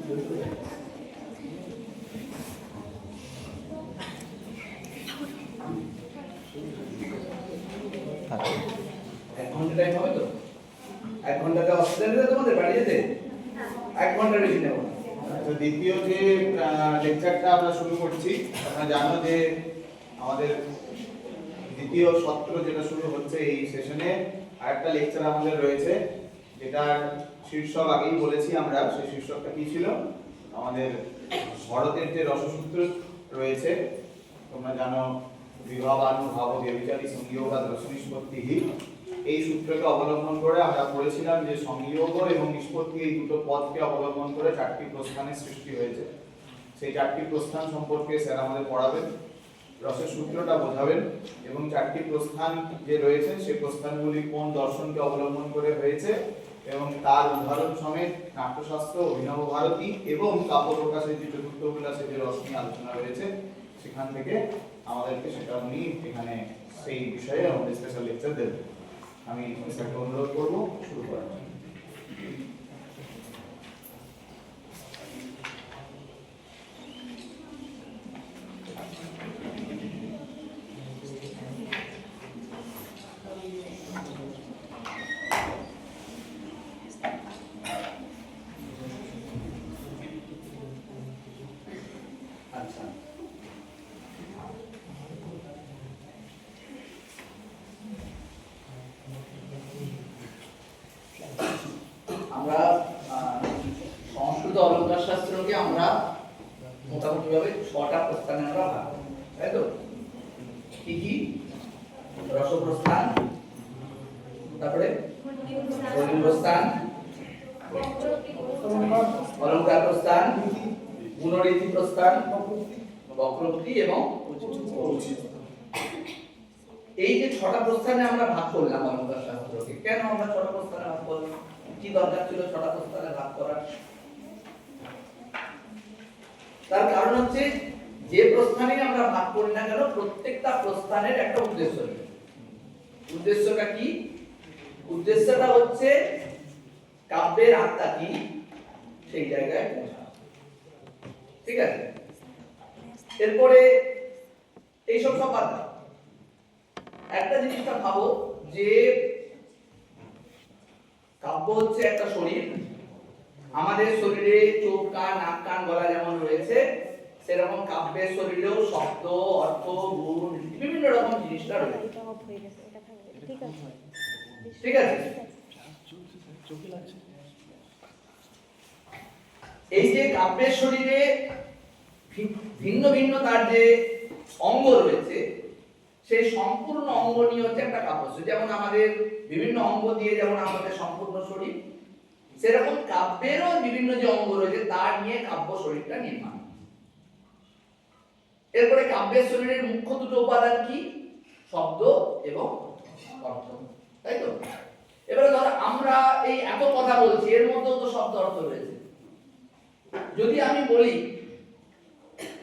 এক ঘন্টা টাইম হবে তো? 1 ঘন্টাতে অসুবিধা নেই তোমাদের বাড়ি যেতে? 1 ঘন্টার বেশি নেব না। তো দ্বিতীয় যে লেকচারটা আমরা শুরু করছি, আপনারা জানো যে আমাদের দ্বিতীয় সত্র যেটা শুরু হচ্ছে এই সেশনে আরেকটা লেকচার আমাদের রয়েছে, যেটার শীর্ষক আগেই বলেছি আমরা। সেই শীর্ষকটা কি ছিল? আমাদের ভরতের যে রসসূত্র রয়েছে, তোমরা জানো বিভাবানুভাব ব্যভিচারী সংযোগ আর রসনিষ্পত্তি, এই সূত্রকে অবলম্বন করে আমরা পড়েছিলাম যে সংযোগ এবং নিষ্পত্তি এই দুটো পদকে অবলম্বন করে 4টি প্রস্থানের সৃষ্টি হয়েছে। সেই 4টি প্রস্থান সম্পর্কে স্যার আমাদের পড়াবেন, রসের সূত্রটা বোঝাবেন এবং 4টি প্রস্থান যে রয়েছে সেই প্রস্থানগুলি কোন দর্শনকে অবলম্বন করে হয়েছে এবং তার উদাহরণ সমেত নাট্যশাস্ত্র, অভিনব ভারতী এবং কাব্য প্রকাশের যে চতুর্থ বিলাসের যে রস নিয়ে আলোচনা রয়েছে, সেখান থেকে আমাদেরকে সেটা উনি এখানে সেই বিষয়ে আমাদের স্পেশাল লেকচার দেবেন। আমি স্যারকে অনুরোধ করবো শুরু করার জন্য। আচ্ছা, আমরা সংস্কৃত অলঙ্কার শাস্ত্রকে আমরা মোটামুটি ভাবে 6টা প্রস্থানে আমরা ভাগ করি, তাই তো? কি কি? রসপ্রস্থান, তারপরে ধ্বনি প্রস্থান, অলঙ্কার প্রস্থান, গুণরীতি প্রস্থান, বক্রোক্তি এবং ঔচিত্য। এই যে 6টা প্রস্থানে আমরা ভাগ করলাম অলঙ্কার শাস্ত্রকে, কেন আমরা 6টা প্রস্থানে ভাগ করলাম? কি দরকার ছিল 6টা প্রস্থানে ভাগ করার? তার কারণ হচ্ছে যে প্রস্থানে আমরা ভাগ করি না কেন, প্রত্যেকটা প্রস্থানের একটা উদ্দেশ্য রয়েছে। উদ্দেশ্যটা কি? উদ্দেশ্যটা হচ্ছে কাব্যের আত্মা কি সেই জায়গায় পৌঁছানো। ঠিক আছে? এরপরে এইসব সব বাদ দাও, একটা জিনিসটা ভাবো যে কাব্য হচ্ছে একটা শরীর। আমাদের শরীরে চোখ, কান, নাক, কান, গলা যেমন রয়েছে, সেরকম কাব্যের শরীরেও শব্দ, অর্থ, গুণ, বিভিন্ন রকম জিনিসটা রয়েছে। ঠিক আছে? এই যে কাব্যের শরীরে ভিন্ন ভিন্ন তার যে অঙ্গ রয়েছে, সেই সম্পূর্ণ অঙ্গ নিয়ে হচ্ছে একটা কাব্য। যেমন আমাদের বিভিন্ন অঙ্গ দিয়ে যেমন আমাদের সম্পূর্ণ শরীর, সেরকম কাব্যেরও বিভিন্ন যে অঙ্গ রয়েছে তার নিয়ে কাব্য শরীরটা নির্মাণ। এরপরে কাব্যের শরীরের মুখ্য দুটো উপাদান কি? শব্দ এবং অর্থ, তাই তো? এবারে ধর আমরা এই এত কথা বলছি, এর মধ্যেও তো শব্দ অর্থ রয়েছে। যদি আমি বলি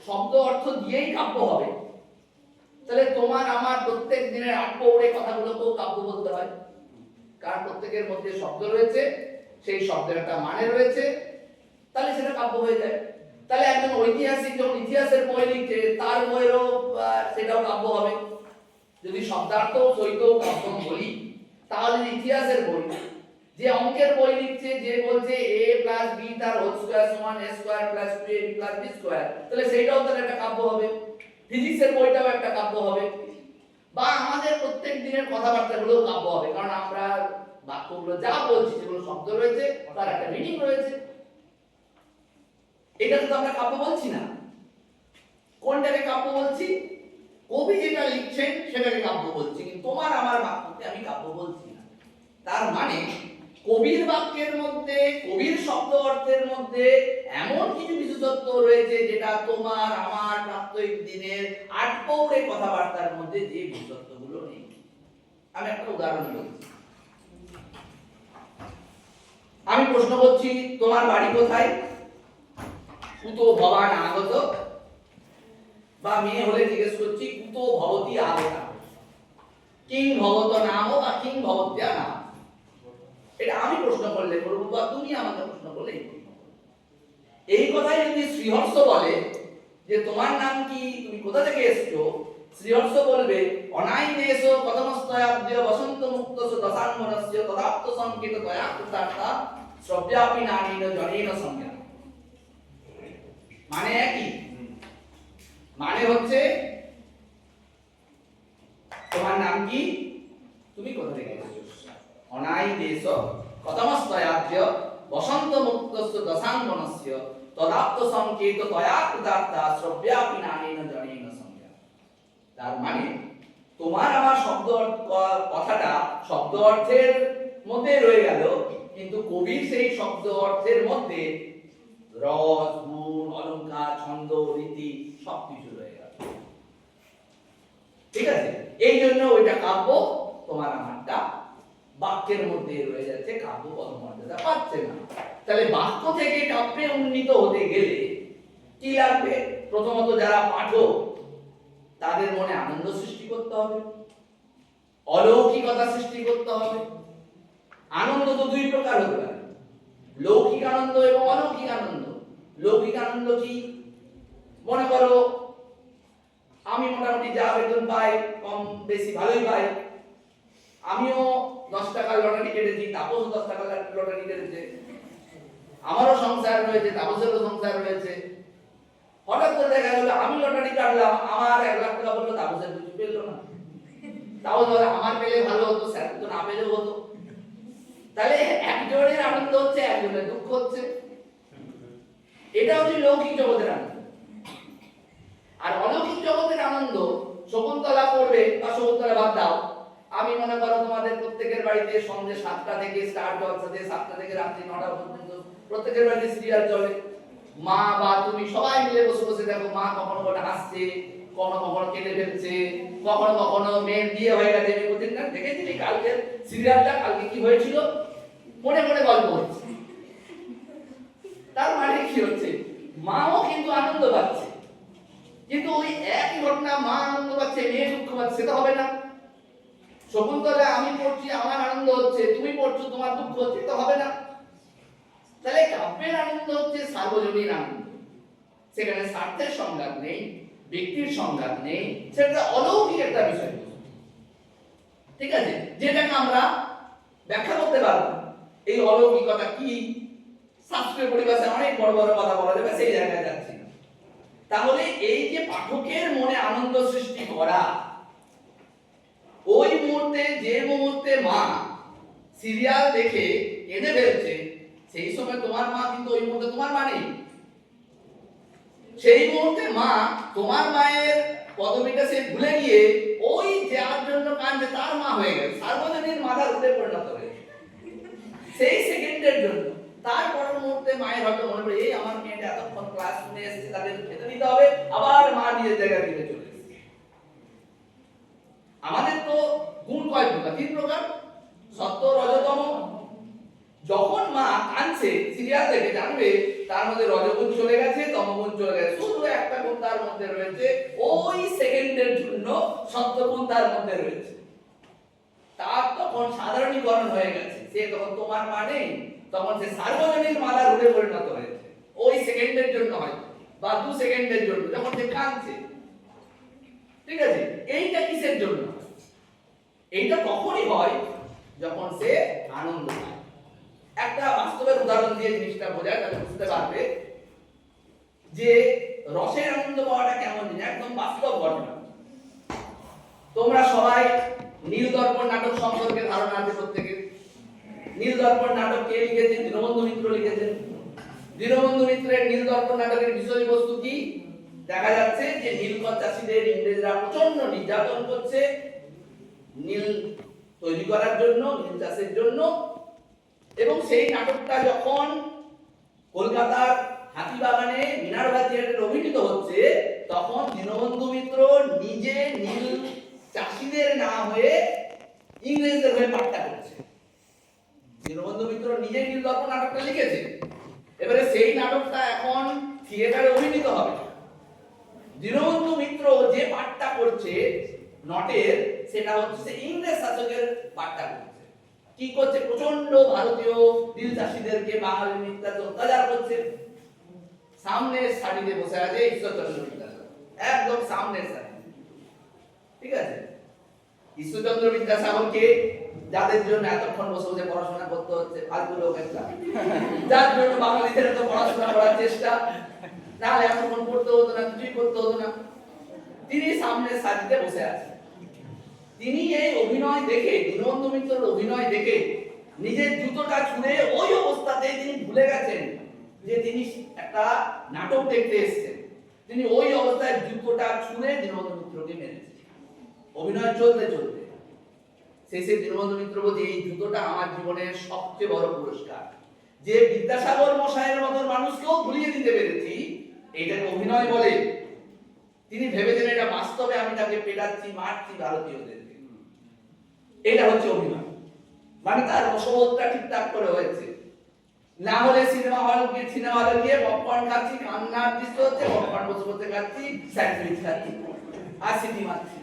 শব্দ অর্থ দিয়েই কাব্য হবে, তাহলে তোমার আমার প্রত্যেক দিনের আটপৌরে কথাগুলোকেও কাব্য বলতে হয়, কারণ প্রত্যেকের মধ্যে শব্দ রয়েছে, সেই শব্দের একটা মানে রয়েছে, তাহলে সেটা কাব্য হয়ে যায়। তাহলে একজন ঐতিহাসিক যখন ইতিহাসের বই লিখছে, তার বইয়েরও সেটাও কাব্য হবে। যদি শব্দার্থ সহিত কাব্য বলি, তাহলে ইতিহাসের বই, যে অঙ্কের বই লিখছে, যে বলছে a + b তার হোল স্কয়ার সমান a² + 2ab + b², তাহলে সেইটাও তার একটা কাব্য হবে। ফিজিক্সের বইটাও একটা কাব্য হবে, বা আমাদের প্রত্যেক দিনের কথাবার্তাগুলো কাব্য হবে, কারণ আমরা বাক্যগুলো যা বলছি সেগুলো শব্দ রয়েছে, তার একটা মিনিং রয়েছে। এটা তো আমরা কাব্য বলছি না। কোনটাকে কাব্য বলছি? কবি যেটা লিখছেন সেটাকে কাব্য বলছি, কিন্তু তোমার আমার বাক্যকে আমি কাব্য বলছি না। তার মানে কবির বাক্যের মধ্যে, কবির শব্দ অর্থের মধ্যে এমন কিছু বিশেষত্ব রয়েছে যেটা তোমার আমার প্রাত্যহিক দিনের আটপৌরে কথাবার্তার মধ্যে যে বিশেষত্বগুলো নেই। আমি একটা উদাহরণ বলছি। আমি প্রশ্ন করছি, তোমার বাড়ি কোথায়? কুতো ভবান আগত, বা মেয়ে হলে জিজ্ঞেস করছি কুতো ভবতী আগতা, কিং ভবত নাম বা কিং ভবত্যা নাম। এটা আমি প্রশ্ন করলে বলবো, বা তুমি আমাকে প্রশ্ন করলে এই কথাই যদি শ্রীহর্ষ বলে যে তোমার নাম কি, তুমি কোথা থেকে এসছো, শ্রীহর্ষ বলবে অনাইনেশ কতমস্তয়াব্দ্য বসন্ত মুক্তস্য দশাঙ্গনস্য তদাপ্ত সংকেত দয়া কৃতার্থা শ্রব্যাপি নানীন জনেন সংজ্ঞা। মানে একই, মানে হচ্ছে তোমার নাম কি, তুমি কোথা থেকে এসেছো। অনাইনেশ কতমস্তয়াব্দ্য বসন্ত মুক্তস্য দশাঙ্গনস্য তদাপ্ত সংকেত দয়া কৃতার্থা শ্রব্যাপি নানীন জনেন সংজ্ঞা। তার মানে তোমার আমার শব্দ কথাটা শব্দ অর্থের মধ্যে রয়ে গেল, কিন্তু কবির সেই শব্দ অর্থের মধ্যে রস, গুণ, অলংকার, ছন্দ, রীতি সবকিছু রয়ে গেল। ঠিক আছে, এই জন্য ওইটা কাব্য, তোমার আমারটা বাক্যের মধ্যে রয়ে যাচ্ছে, কাব্য পদমর্যাদা পাচ্ছে না। তাহলে বাক্য থেকে কাব্যে উন্নীত হতে গেলে কি লাগবে? প্রথমত যারা পাঠক তাদের মনে আনন্দ সৃষ্টি করতে হবে, অলৌকিকতা সৃষ্টি করতে হবে। আনন্দ তো দুই প্রকার হতে পারে, লৌকিক আনন্দ এবং অলৌকিক আনন্দ। লৌকিক আনন্দ কি? মনে করো আমি মোটামুটি যা বেতন পাই, কম বেশি ভালোই পাই, আমিও 10 টাকার লটারি কেটেছি, তাপস 10 টাকার লটারি কেটেছে, আমারও সংসার রয়েছে, তাপসেরও সংসার রয়েছে। হঠাৎ করে দেখা গেল আমি লটারি কাটলাম, আমার 1 লাখ টাকা বললো, তাপসের কিছু পেল না। তাও ধরে আমার পেলে ভালো হতো, স্যার তো না পেলেও হতো। তাহলে একজনের আনন্দ হচ্ছে, একজনের দুঃখ হচ্ছে। এটা হচ্ছে লৌকিক জগতের আনন্দ। আর অলৌকিক জগতের আনন্দ শকুন্তলা করবে, বা শকুন্তলা বাদ দাও, আমি মনে করো তোমাদের প্রত্যেকের বাড়িতে সন্ধ্যে 7টা থেকে স্টার্ট জলসাতে 7টা থেকে রাত্রি 9টা পর্যন্ত প্রত্যেকের বাড়িতে সিরিয়াল চলে। মা বা তুমি সবাই মিলে বসে বসে দেখো, মা কখনো কখনো হাসছে, কখনো কখনো কেঁদে ফেলছে, কখনো কখনো মেয়ের বিয়ে হয়ে গেছে। আমি বলছি না, দেখেছিলি কালকের সিরিয়ালটা, কালকে কি হয়েছিল, মনে মনে গল্প হচ্ছে। তার মানে কি হচ্ছে, মাও কিন্তু আনন্দ পাচ্ছে, কিন্তু ওই একই ঘটনা মা আনন্দ পাচ্ছে, মেয়ে দুঃখ পাচ্ছে, সেটা হবে না। শকুন্তলা আমি পড়ছি, আমার আনন্দ হচ্ছে, তুমি পড়ছো, তোমার দুঃখ হচ্ছে, তো হবে না। তাহলে কাব্যের আনন্দ হচ্ছে সার্বজনীন আনন্দ, সেখানে স্বার্থের সংঘাত নেই, ব্যক্তির সংঘাত নেই, সেটা অলৌকিক একটা বিষয়। ঠিক আছে, যেটাকে আমরা ব্যাখ্যা করতে পারবো। এই অলৌকিকতা কি, শাস্ত্রীয় পরিভাষায় অনেক বড় বড় কথা বলা যাবে, সেই জায়গায় যাচ্ছি না। তাহলে এই যে পাঠকের মনে আনন্দ সৃষ্টি করা, ওই মুহূর্তে যে মুহূর্তে মা সিরিয়াল দেখে কেঁদে ফেলছে, সেই সময় তোমার মা কিন্তু ওই মুহূর্তে তোমার মা নেই। সেই মুহূর্তে মা তোমার মায়ের পদবিটা সে ভুলে গিয়ে ওই যার জন্য কাঁদছে তার মা হয়ে গেছে, সার্বজনীন মাথার রূপে পরিণত হয়েছে সেই সেকেন্ডের জন্য। তারপর মুহূর্তে মায়ের হয়তো মনে পড়ে, এই আমার মেয়েটা এতক্ষণ ক্লাস শুনে এসেছে, তাদের খেতে দিতে হবে, আবার মা নিজের জায়গায় ফিরে চলে এসেছে। আমাদের তো গুণ কয় প্রকার? 3 প্রকার, সত্য, রজতম। যখন মা কাঁদছে সিরিয়াল দেখে, জানবে তার মধ্যে রজগুণ চলে গেছে, তমগুণ চলে গেছে, শুধু একটা গুণ তার মধ্যে রয়েছে, ওই সেকেন্ডের জন্য সত্যগুণ তার মধ্যে রয়েছে। তার তখন সাধারণীকরণ হয়ে গেছে, সে তখন তোমার মা নেই, তখন সে সার্বজনীন মালার রূপে পরিণত হয়েছে, ওই সেকেন্ডের জন্য হয়তো, বা 2 সেকেন্ডের জন্য যখন সে কাঁদছে। ঠিক আছে, এইটা কিসের জন্য? এইটা তখনই হয় যখন সে আনন্দ পায়। একটা বাস্তবের উদাহরণ দিয়ে জিনিসটা বোঝায়, তাহলে বুঝতে পারবে যে রসের আনন্দ পাওয়াটা কেমন জিনিস, একদম বাস্তব ঘটনা। তোমরা সবাই নীলদর্পণ নাটক সম্পর্কে ধারণা আছে প্রত্যেকের। নীলদর্পণ নাটক কে লিখেছেন? দীনবন্ধু মিত্র লিখেছেন। দীনবন্ধু মিত্রের নীলদর্পণ নাটকের বিষয়বস্তু কি? দেখা যাচ্ছে যে নীলকর চাষীদের ইংরেজরা প্রচন্ড নির্যাতন করছে নীল তৈরি করার জন্য, নীল চাষের জন্য। এবং সেই নাটকটা যখন কলকাতার হাতিবাগানে মিনারভা থিয়েটারে অভিনীত হচ্ছে, তখন দীনবন্ধু মিত্র নিজে নীল চাষীদের না হয়ে ইংরেজদের হয়ে পাঠটা করছে। দীনবন্ধু মিত্র নিজে নীলদর্পণ নাটকটা লিখেছে। এবারে সেই নাটকটা এখন থিয়েটারে অভিনীত হবে। দীনবন্ধু মিত্র যে পাঠটা করছে নটের, সেটা হচ্ছে ইংরেজ শাসকের পাঠটা করছে। কি করছে? প্রচন্ড ভারতীয় নীল চাষীদেরকে বাঙালি মিত্রাতে অত্যাচার করছে। সামনের সারিতে বসে আছে ঈশ্বরচন্দ্র বিদ্যাসাগর, একদম সামনের সারি। ঠিক আছে, ঈশ্বরচন্দ্র বিদ্যাসাগরকে যাদের জন্য এতক্ষণ বসে বসে পড়াশোনা করতে হচ্ছে, ফালতু লোক একটা, যার জন্য বাঙালিদের এত পড়াশোনা করার চেষ্টা, নাহলে এতক্ষণ পড়তে হতো না, কিছুই করতে হতো না, তিনি সামনের সারিতে বসে আছেন। তিনি এই অভিনয় দেখে, দীনবন্ধু মিত্রের অভিনয় দেখে নিজের জুতোটা ছুঁড়ে ওই অবস্থাতে তিনি ভুলে গেছেন যে তিনি একটা নাটক দেখতে এসেছেন। তিনি ওই অবস্থায় জুতোটা ছুঁড়ে দীনবন্ধু মিত্রকে মেরেছেন। অভিনয় চলতে চলতে শেষে দীনবন্ধু মিত্র বলছে, এই জুতোটা আমার জীবনের সবচেয়ে বড় পুরস্কার, যে বিদ্যাসাগর মশাইয়ের মতো মানুষকেও ভুলিয়ে দিতে পেরেছি, এটাকে অভিনয় বলে। তিনি ভেবেছেন এটা বাস্তবে আমি তাকে পেটাচ্ছি, মারছি ভারতীয়দেরকে। এটা হচ্ছে অভিনয়, মানে তার রসবোধটা ঠিকঠাক করে হয়েছে। না হলে সিনেমা হলে গিয়ে পপকর্ন খাচ্ছি, কান্নার দৃশ্য হচ্ছে, পপকর্ন বসে বসে খাচ্ছি, স্যান্ডউইচ খাচ্ছি আর সিটি মারছি,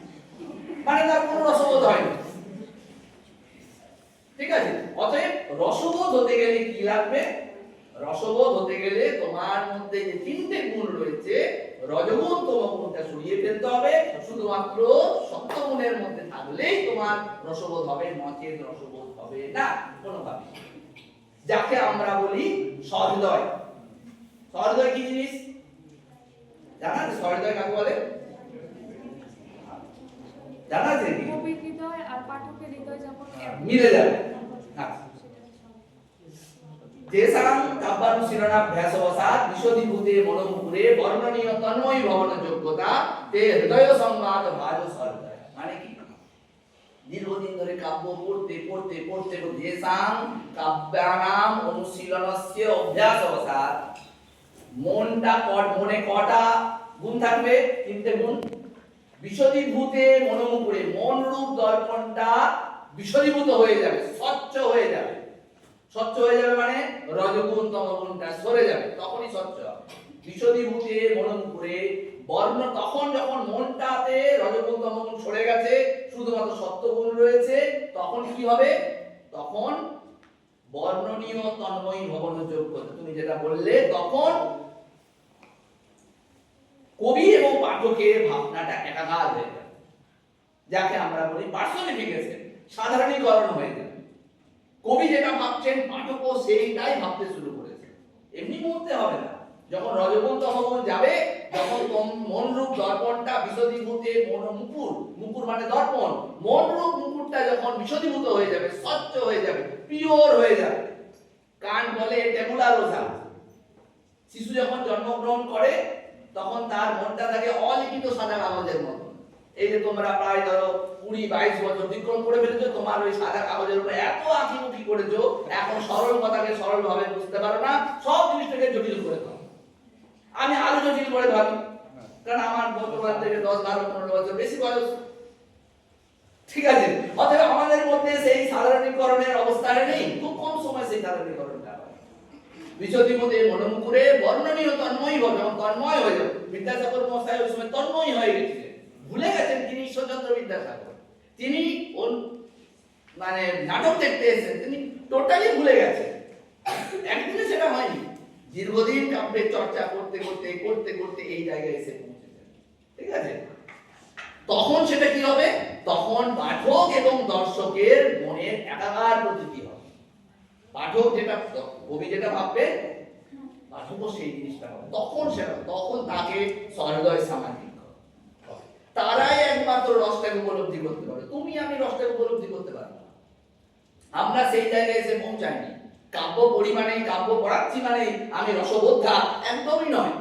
মানে তার কোনো রসবোধ হয়নি। ঠিক আছে, অতএব রসবোধ হতে গেলে কি লাগবে? রসবোধ হতে গেলে তোমার মধ্যে যে তিনটে গুণ রয়েছে, রজগুণ তমগুণটা সরিয়ে ফেলতে হবে। শুধুমাত্র সত্যগুণের মধ্যে থাকলেই তোমার রসবোধ হবে, নচেত রসবোধ হবে না কোনোভাবে। যাকে আমরা বলি সহৃদয়। সহৃদয় কি জিনিস জানা আছে? সহৃদয় কাকে বলে জানা আছে? কবির হৃদয় আর পাঠকের হৃদয় যখন মিলে যাবে। যেসাং কাব্যানুশীলনাভ্যাসবশাৎ বিশদীভূতে মনোমুকুরে বর্ণনীয় তন্ময়ী ভবন যোগ্যতা তে হৃদয় সংবাদ ভাজ সহৃদয়। মানে কি? দীর্ঘদিন ধরে কাব্য পড়তে পড়তে পড়তে যেসাং কাব্যানাম অনুশীলনস্য অভ্যাসবশাৎ, মনে কটা গুণ থাকবে? তিনটে গুণ। বিশদীভূতে মনোমুকুরে, মন রূপ দর্পণটা বিশদীভূত হয়ে যাবে, স্বচ্ছ হয়ে যাবে। স্বচ্ছ হয়ে যাবে মানে রজগুণ তমগুণটা সরে যাবে, তখনই স্বচ্ছ হবে। বিশদীভূতে মনোমুকুরে বর্ণ, তখন যখন মনটাতে রজগুণ তমগুণ সরে গেছে, শুধুমাত্র সত্যগুণ রয়েছে, তখন কি হবে? তখন বর্ণনীয় তন্ময়ী ভবন যোগ্যতা, তুমি যেটা বললে, তখন কবি এবং পাঠকের ভাবনাটা একাকার হয়ে যাবে, যাকে আমরা বলি পার্সোনিফিকেশন, সাধারণীকরণ হয়ে যাবে। কবি যেটা ভাবছেন, পাঠকও সেইটাই ভাবতে শুরু করেছে। এমনি মুহূর্তে হবে না, যখন রজগুণ তমগুণ যাবে, যখন মন রূপ দর্পণটা বিশদীভূতে মুকুর, মুকুর মানে দর্পণ, মন রূপ মুকুরটা যখন বিশদীভূত হয়ে যাবে, স্বচ্ছ হয়ে যাবে, পিওর হয়ে যাবে। কান্ট বলে টেবুলা রোসা। শিশু যখন জন্মগ্রহণ করে, তখন তার মনটা থাকে অলিখিত সাদা কাগজের মতো। এই যে তোমরা প্রায় ধরো 20-22 বছর অতিক্রম করে ফেলেছো, তোমার ওই সাদা কাগজের উপরে এত আঁকিবুকি করেছো, এখন সরল কথাকে সরল ভাবে বুঝতে পারো না, সব জিনিসটাকে জটিল করে দাও। আমি আরো জটিল করে ভাবি, কারণ আমার বর্তমান থেকে 10-12-15 বছর বেশি বয়স। ঠিক আছে, অতএব আমাদের মধ্যে সেই সাধারণীকরণের অবস্থায় নেই, খুব কম সময় সেই সাধারণীকরণটা হয়। বিশদীভূতে মনোমুকুরে বর্ণনীয় তন্ময়ী ভবন, তন্ময় হয়ে যাবে। বিদ্যাসাগর মশাই ওই সময় তন্ময় হয়ে গেছিলেন, ভুলে গেছেন তিনি ঈশ্বরচন্দ্র বিদ্যাসাগর। তিনি মানে নাটক দেখতে এসেছেন, তিনি টোটালি ভুলে গেছেন। একদিনে সেটা হয়নি, দীর্ঘদিন কাব্যের চর্চা করতে করতে করতে করতে এই জায়গায় এসে পৌঁছেছেন। ঠিক আছে, তখন সেটা কি হবে? তখন পাঠক এবং দর্শকের মনের একাকার প্রতীতি হবে। পাঠক যেটা, কবি যেটা ভাববে, পাঠকও সেই জিনিসটা হবে। তখন সেটা, তখন তাকে সহৃদয় সামাজিক, তারাই একমাত্র রসটাকে উপলব্ধি করতে পারে। তুমি আমি রসটাকে উপলব্ধি করতে পারবো না, আমরা সেই জায়গায় এসে পৌঁছাইনি। কাব্য পরিমাণে, কাব্য পড়াচ্ছি মানে আমি রসবোদ্ধা, একদমই নয়।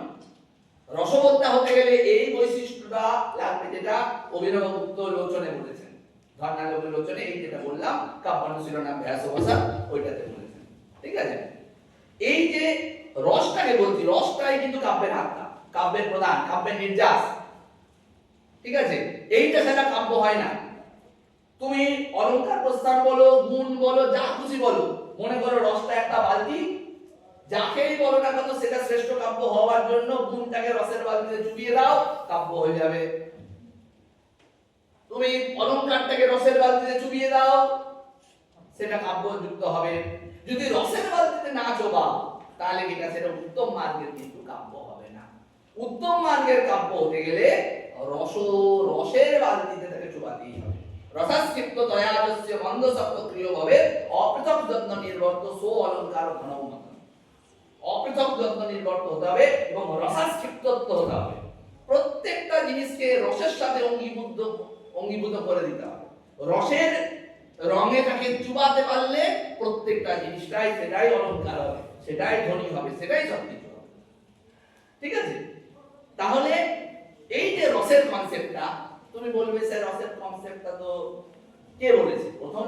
রসবোদ্ধা হতে গেলে এই বৈশিষ্ট্যটা লাগবে, যেটা অভিনবগুপ্ত লোচনে বলেছেন, ধর্ণালোকের লোচনে এই যেটা বললাম কাব্যানুশীলনাভ্যাসবশাৎ, ওইটাতে বলেছেন। ঠিক আছে, এই যে রসটাকে বলছি, রসটাই কিন্তু কাব্যের আত্মা, কাব্যের প্রধান, কাব্যের নির্যাস। ঠিক আছে, এইটা সেটা কাব্য হয় না। তুমি অলংকার প্রস্থান বলো, গুণ বলো, যা খুশি বলো, মনে করো রসটা একটা বালতি, যাকেই বলো না কেন সেটা শ্রেষ্ঠ কাব্য হওয়ার জন্য গুণটাকে রসের বালতিতে চুবিয়ে দাও, কাব্য হয়ে যাবে। তুমি অলংকারটাকে রসের বালতিতে চুবিয়ে দাও, সেটা কাব্য যুক্ত হবে। যদি রসের বালতিতে না চোবাও, তাহলে এটা সেটা উত্তম মার্গের কিন্তু কাব্য হবে না। উত্তম মার্গের কাব্য হতে গেলে রসের বালতিতে তাকে চুবাতেই হবে। রসাস্কৃপ্ত দয়ালস্য মন্দ শব্দ ক্রিয় ভাবে অপৃথক যত্ন নির্বর্ত সো অলঙ্কার ঘনমত। অপৃথক যত্ন নির্বর্ত হতে হবে এবং রসাস্কৃপ্তত্ব হতে হবে। প্রত্যেকটা জিনিসকে রসের সাথে অঙ্গীভূত করে দিতে হবে। রসের রঙে তাকে চুবাতে পারলে প্রত্যেকটা জিনিসটাই সেটাই অলঙ্কার হবে, সেটাই ধ্বনি হবে, সেটাই সবকিছু হবে। ঠিক আছে? তাহলে এই যে রসের কনসেপ্টটা, তুমি বলবে স্যার রসের কনসেপ্টটা তো কে বলেছে? প্রথম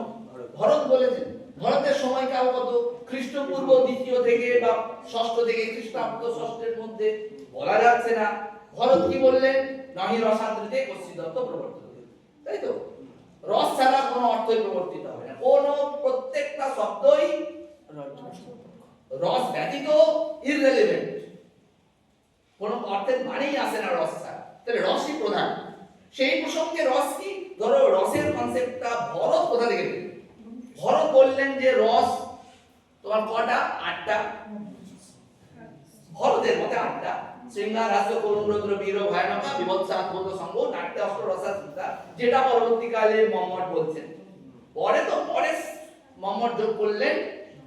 ভরত বলেছেন। ভরতের সময়কাল কত? খ্রিস্টপূর্ব 2য় থেকে বা 6ষ্ঠ থেকে খ্রিস্টাব্দ 6ষ্ঠের মধ্যে বলা যাচ্ছে না। ভরত কি বললেন? নহি রসাদৃতে কচ্ছিদত্ত প্রবর্তিত। তাই তো? রস ছাড়া কোনো অর্থই প্রবর্তিত হবে না। কোনো প্রত্যেকটা শব্দই রস ব্যতীত ইররিলেভেন্ট, কোনো অর্থের মানেই আসে না রস ছাড়া। তাহলে রসই প্রধান। সেই প্রসঙ্গে রস কি? ধরো রসের কনসেপ্টটা ভরত কোথা থেকে পেল? ভরত বললেন যে রস তোমার কটা? 8টা। ভরতের মতে 8টা। শৃঙ্গার হাস্য করুণ রৌদ্র বীর ভয়ানকা বিভৎস আত্মত সঙ্গ নাট্য অষ্ট রসা চিন্তা, যেটা পরবর্তীকালে মম্মট বলছেন। পরে মম্মট যোগ করলেন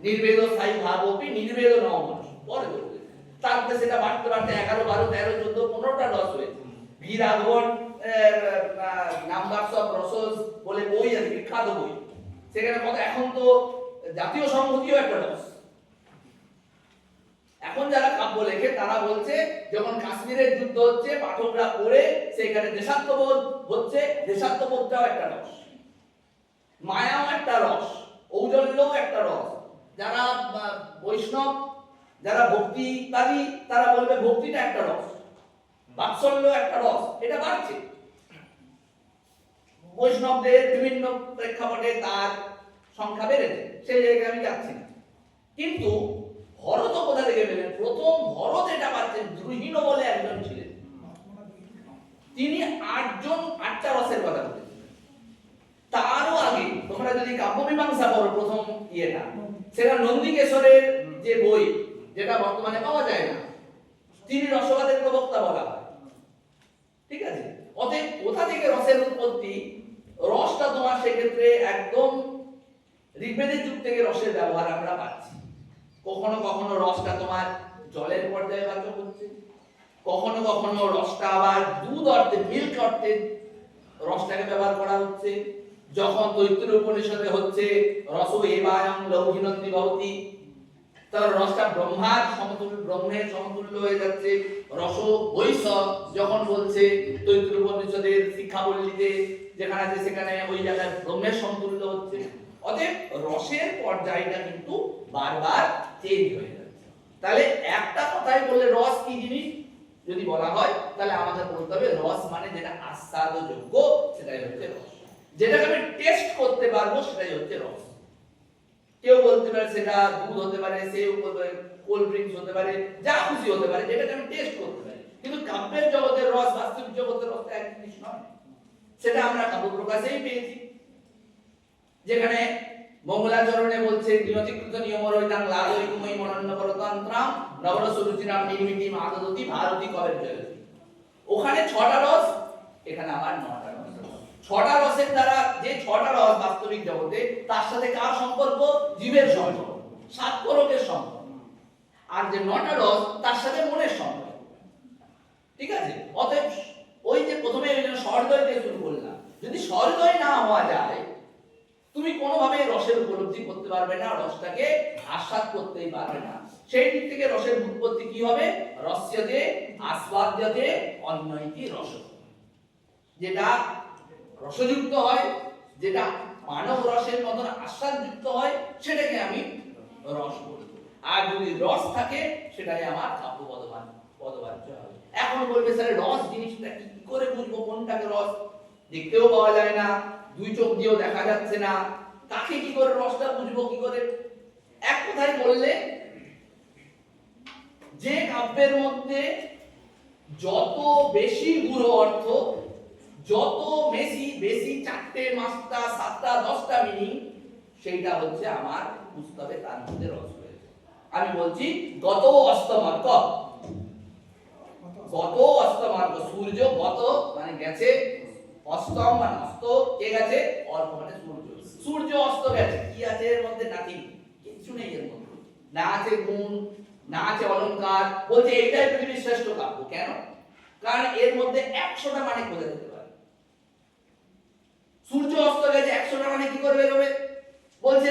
নির্বেদ স্থায়ী ভাবপি নির্বেদ নবমঠ, পরে বললেন। তারপরে সেটা বাড়তে বাড়তে 11, 12, 13, 14, 15টা রস হয়েছে। ভি রাঘবন নাম্বারস অফ রসস বলে বই আছে, বিখ্যাত বই। সেখানে কত, এখন তো জাতীয় সংহতিও একটা রস। এখন যারা কাব্য লেখে তারা বলছে যখন কাশ্মীরের যুদ্ধ হচ্ছে পাঠকরা পড়ে সেখানে দেশাত্মবোধ হচ্ছে, দেশাত্মবোধটাও একটা রস। মায়াও একটা রস, ঔজ্জ্বল্যও একটা রস। যারা বৈষ্ণব, যারা ভক্তিবাদী তারা বলবে ভক্তিটা একটা রস, বাৎসল্য একটা রস। এটা বাড়ছে। বৈষ্ণবদের বিভিন্ন প্রেক্ষাপটে তার সংখ্যা বেড়েছে, সেই জায়গায় আমি যাচ্ছি না। কিন্তু ভরত কোথা থেকে পেলেন? প্রথম ভরত এটা পাচ্ছেন, দ্রুহীন বলে একজন ছিলেন, তিনি 8টা রসের কথা বলেছেন। তারও আগে তোমরা যদি কাব্যমীমাংসা পড়ো প্রথম ইয়েটা, সেটা নন্দিকেশ্বরের যে বই, যেটা বর্তমানে পাওয়া যায় না, তিনি রসবাদের প্রবক্তা বলা হয়। ঠিক আছে? অতএব কোথা থেকে রসের উৎপত্তি? রসটা তোমার সেক্ষেত্রে একদম ঋগ্বেদের যুগ থেকে রসের ব্যবহার আমরা পাচ্ছি। কখনো কখনো রসটা তোমার জলের পর্যায়ে বাচক হচ্ছে, কখনো কখনো রসটা আবার দুধ অর্থে, মিল্ক অর্থে রসটাকে ব্যবহার করা হচ্ছে। যখন তৈত্তির উপনিষদে হচ্ছে রসো এবায়ং লৌহিনন্দি ভবতি, তার রসটা ব্রহ্মের সমতুল্য হয়ে যাচ্ছে। রস বৈশ যখন বলছে তৈত্তির উপনিষদের শিক্ষাবল্লীতে যেখানে আছে সেখানে ওই জায়গায় ব্রহ্মের সমতুল্য হচ্ছে। অতএব রসের পর্যায়টা কিন্তু বারবার চেঞ্জ হয়ে যাচ্ছে। তাহলে একটা কথাই বললে রস কি জিনিস যদি বলা হয়, তাহলে আমাদের বলতে হবে রস মানে যেটা আস্বাদযোগ্য সেটাই হচ্ছে রস, যেটাকে আমি টেস্ট করতে পারবো সেটাই হচ্ছে রস। কেউ বলতে পারে সেটা দুধ হতে পারে, সেও কোল্ড ড্রিঙ্কস হতে পারে, যা খুশি হতে পারে, যেটাকে আমি টেস্ট করতে পারি। কিন্তু কাব্যের জগতের রস বাস্তবিক জগতের রস এক জিনিস নয়। সেটা আমরা কাব্য প্রকাশেই পেয়েছি, যেখানে মঙ্গলাচরণে বলছে নিয়তিকৃত নিয়ম রহিতাং লালয়িকুময়ী মনন্য করতন্ত্রাম নবরস রুচিরাম নির্মিতি মাদদতি ভারতী কবের জয়তি। ওখানে 6টা রস, এখানে আবার 9টা রস। 6টা রসের দ্বারা যে 6টা রস বাস্তবিক জগতে, তার সাথে কার সম্পর্ক? জীবের সম্পর্ক, সাতকরকের সম্পর্ক। আর যে 9টা রস তার সাথে মনের সম্পর্ক। ঠিক আছে? অতএব ওই যে প্রথমে সহৃদয় দিয়ে শুরু করলাম, যদি সহৃদয় না হওয়া যায় তুমি কোনোভাবে রসের উপলব্ধি করতে পারবে না, রসটাকে আস্বাদ করতেই পারবে না। সেই দিক থেকে রসের উৎপত্তি কি হবে? রস্যতে আস্বাদ্যতে অন্যইতি রস, যেটা রসযুক্ত হয়, যেটা মানব রসের মতন আস্বাদযুক্ত হয়, সেটাকে আমি রস বলবো। আর যদি রস থাকে সেটাই আমার কাব্য পদবাচ্য হবে। এখন বলবে স্যার রস জিনিসটা কি করে বুঝবো কোনটাকে রস? দেখতেও পাওয়া যায় না, দুই চোখ দিয়েও দেখা যাচ্ছে না, তাকে কি করে রসটা বুঝবো কি করে? এক কথায় বললে, যে কাব্যের মধ্যে যত বেশি গূঢ় অর্থ, যত বেশি 4টে 5টা 7টা 10টা মিনিং, সেইটা হচ্ছে আমার বুঝতে হবে তার মধ্যে রস রয়েছে। আমি বলছি গত অস্তমার্গ, গত অস্তমার্গ, সূর্য গত মানে গেছে, অস্তম মানে অস্ত, কে গেছে? অর্ক মানে সূর্য। সূর্য অস্ত গেছে, কি আছে এর মধ্যে? নাথিং, কিছু নেই এর মধ্যে। না আছে গুণ, না আছে অলংকার। বলছে এইটাই পৃথিবীর শ্রেষ্ঠ কাব্য। কেন? কারণ এর মধ্যে 100টা মানে খোঁজা যেতে পারে। সূর্য অস্ত গেছে, 100টা মানে কি করে বেরোবে? বলছে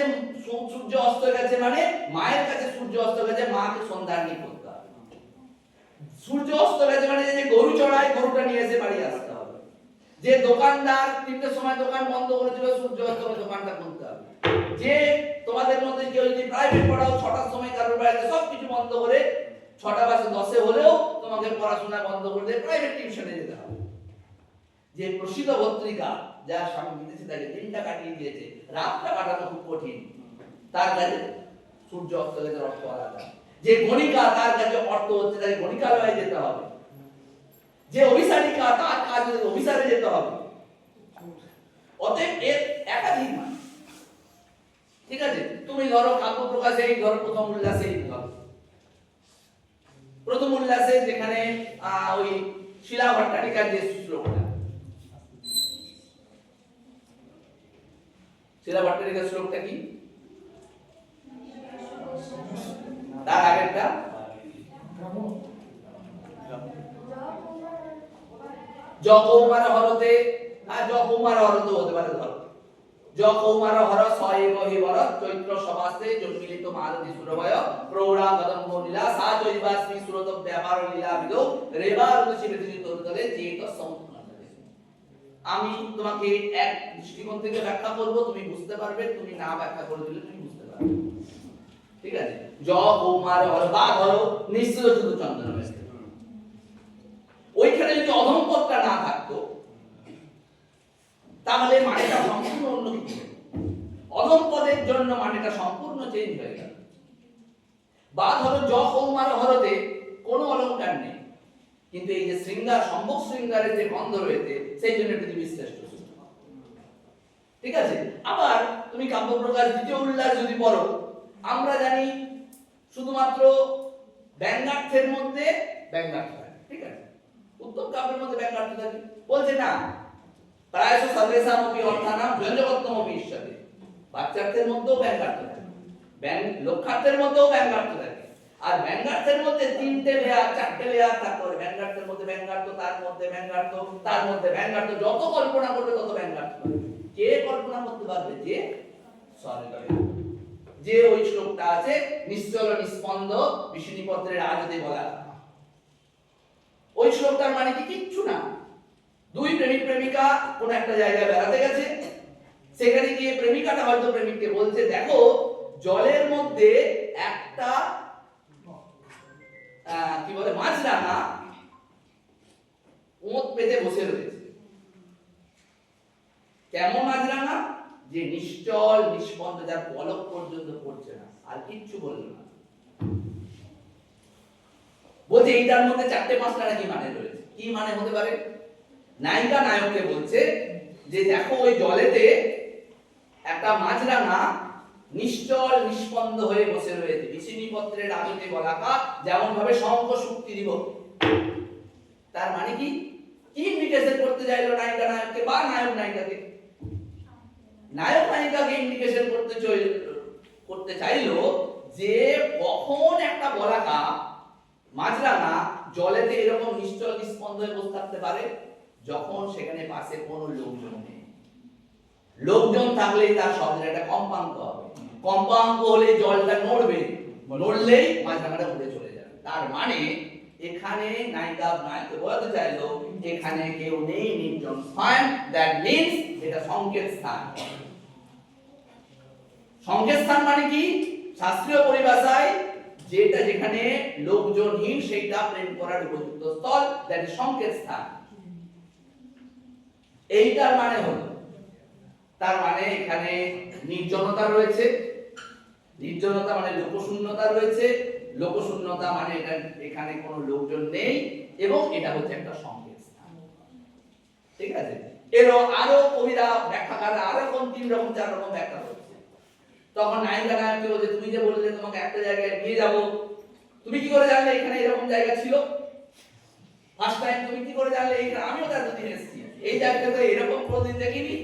সূর্য অস্ত গেছে মানে মায়ের কাছে সূর্য অস্ত গেছে, মাকে সন্ধানী করতে হবে। সূর্য অস্ত গেছে মানে যে গরু চড়ায়, গরুটা নিয়ে এসে বাড়ি আসতে হবে। যে দোকানদার 3টের সময় দোকান বন্ধ করেছিল, সূর্য অস্ত গেছে, দোকানটা খুলতে হবে। যে তোমাদের মধ্যে কেউ যদি প্রাইভেট পড়াও, 6টার সময় কারোর বাড়িতে সবকিছু বন্ধ করে 6টা বাজে 10-এ হলেও তোমাকে পড়াশোনা বন্ধ করে দিয়ে প্রাইভেট টিউশনে যেতে হবে। যে প্রসিদ্ধ পত্রিকা যার স্বামী বিদেশে থাকে, দিনটা কাটিয়ে দিয়েছে, রাতটা কাটানো খুব কঠিন, তার কাছে সূর্য অস্ত গেছে অর্থ আলাদা। যে গণিকা, তার কাছে অর্থ হচ্ছে তাকে গণিকালয়ে যেতে হবে। যে অভিসারিকা, তার কাজ হচ্ছে অভিসারে যেতে হবে। অতএব এর একাধিক মানে। ঠিক আছে, তুমি ধরো কাব্য প্রকাশে এই ধরো প্রথম উল্লাসে, এই ধরো প্রথম উল্লাসে যেখানে ওই শিলা ভট্টারিকার যে শ্লোকটা, শিলা ভট্টারিকার শ্লোকটা কি? তার আগেরটা যকৌমার হরতে, যকৌমার হরত হতে পারে। ধরো যকৌমার হর সয়েব হি বরত চৈত্র সমাসে জন্মিলিত মালতী সুরভয় প্রৌঢ়া কদম্ব লীলা সা চৈবাস্মি সুরত ব্যাপার লীলা বিদো রেবার উচিবেতি তরুতলে চেত সমুদ্র। আমি তোমাকে এক দৃষ্টিকোণ থেকে ব্যাখ্যা করব, তুমি বুঝতে পারবে, তুমি না ব্যাখ্যা করে দিলে তুমি বুঝতে পারবে। ঠিক আছে, যকৌমার হর বা ধরো নিশ্চিত শুধু চন্দন বেশ, ওইখানে যদি অধমপদটা না থাকতো তাহলে মানেটা সম্পূর্ণ অন্য কিছু। অধমপদের জন্য মানেটা সম্পূর্ণ চেঞ্জ হয়ে গেল। বা ধরো যকৌমার হরতে কোনো অলংকার নেই, কিন্তু এই যে শৃঙ্গার, সম্ভব শৃঙ্গারের যে গন্ধ রয়েছে, সেই জন্য পৃথিবীর শ্রেষ্ঠ। ঠিক আছে, আবার তুমি কাব্য প্রকাশ দ্বিতীয় উল্লাস যদি পড়ো, আমরা জানি শুধুমাত্র ব্যঙ্গার্থের মধ্যে ব্যঙ্গার্থ থাকে। ঠিক আছে, উত্তম কাব্যের মধ্যে ব্যঙ্গার্থ থাকে। বলছে না, প্রায়শ সর্বেষামপি অর্থানাম ব্যঞ্জকত্বমপি ইষ্যতে। বাচ্চার্থের মধ্যেও ব্যঙ্গার্থ থাকে, লক্ষ্যার্থের মধ্যেও ব্যঙ্গার্থ থাকে। আর ব্যঙ্গার্থের মধ্যে 3টে লেয়ার, 4টে লেয়ার থাকতে পারে। ব্যঙ্গার্থের মধ্যে ব্যঙ্গার্থ, তার মধ্যে ব্যঙ্গার্থ, তার মধ্যে ব্যঙ্গার্থ। যত কল্পনা করবে তত ব্যঙ্গার্থ পাবে। কে কল্পনা করতে পারবে? যে সরকার, যে ওই শ্লোকটা আছে নিশ্চল নিস্পন্দ বিষ্ণুপত্রের আজতে বলা, ওই শ্লোকটার মানে কি? কিচ্ছু না। দুই প্রেমিক প্রেমিকা কোন একটা জায়গায় বেড়াতে গেছে, সেখানে গিয়ে প্রেমিকাটা হয়তো প্রেমিককে বলছে, দেখো জলের মধ্যে একটা কি বলে মাছরাঙা ওঁত পেতে বসে রয়েছে। কেমন মাছরাঙা? যে নিশ্চল নিষ্পন্দ, যার পলক পর্যন্ত পড়ছে না, আর কিচ্ছু বলল না। বলছে এইটার মধ্যে 4টে-5টা নাকি মানে রয়েছে। কি মানে হতে পারে? নায়িকা নায়ককে বলছে যে দেখো ওই জলেতে একটা মাছরাঙা নিশ্চল নিষ্পন্দ হয়ে বসে রয়েছে, বিষ্ণুপত্রের আজতে বলাকা, যেমন ভাবে শঙ্খ শুক্তি দিব। তার মানে কি? কি ইন্ডিকেশন করতে চাইলো নায়িকা নায়ককে বা নায়ক নায়িকাকে? নায়ক নায়িকাকে ইন্ডিকেশন করতে চাইলো যে কখন একটা বলাকা মাছরাঙা জলেতে এরকম নিশ্চল নিস্পন্দ হয়ে বসে থাকতে পারে, যখন সেখানে পাশে কোনো লোকজন নেই। লোকজন থাকলেই তার শব্দের একটা কম্পাঙ্ক হবে, কম্পাঙ্ক হলে জলটা নড়বে, নড়লেই মাছরাঙাটা উড়ে চলে যাবে। তার মানে এখানে নায়িকা নায়ক বলতে চাইলো এখানে কেউ নেই, নির্জন স্থান। দ্যাট মিন্স এটা সংকেত স্থান। সংকেত স্থান মানে কি? শাস্ত্রীয় পরিভাষায় যেটা যেখানে লোকজনহীন সেইটা প্রেম করার উপযুক্ত স্থল, দ্যাট ইজ সংকেত স্থান। এইটার মানে হলো, তার মানে এখানে নির্জনতা রয়েছে, নির্জনতা মানে লোকশূন্যতা রয়েছে, লোকশূন্যতা মানে এটা এখানে কোনো লোকজন নেই, এবং এটা হচ্ছে একটা সংকেত স্থান। ঠিক আছে, এরও আরো কবিরা ব্যাখ্যাকাররা আরো 3 রকম 4 রকম ব্যাখ্যা করছে। তখন নায়িকা নায়ককে বলছে তুমি যে বললে তোমাকে একটা জায়গায় নিয়ে যাব, তুমি কি করে জানলে এখানে এরকম জায়গা ছিল? ফার্স্ট টাইম তুমি কি করে জানলে এখানে? আমিও তো এতদিন এসেছি, এই জায়গাটাতে এরকম কোনোদিন দেখিনি।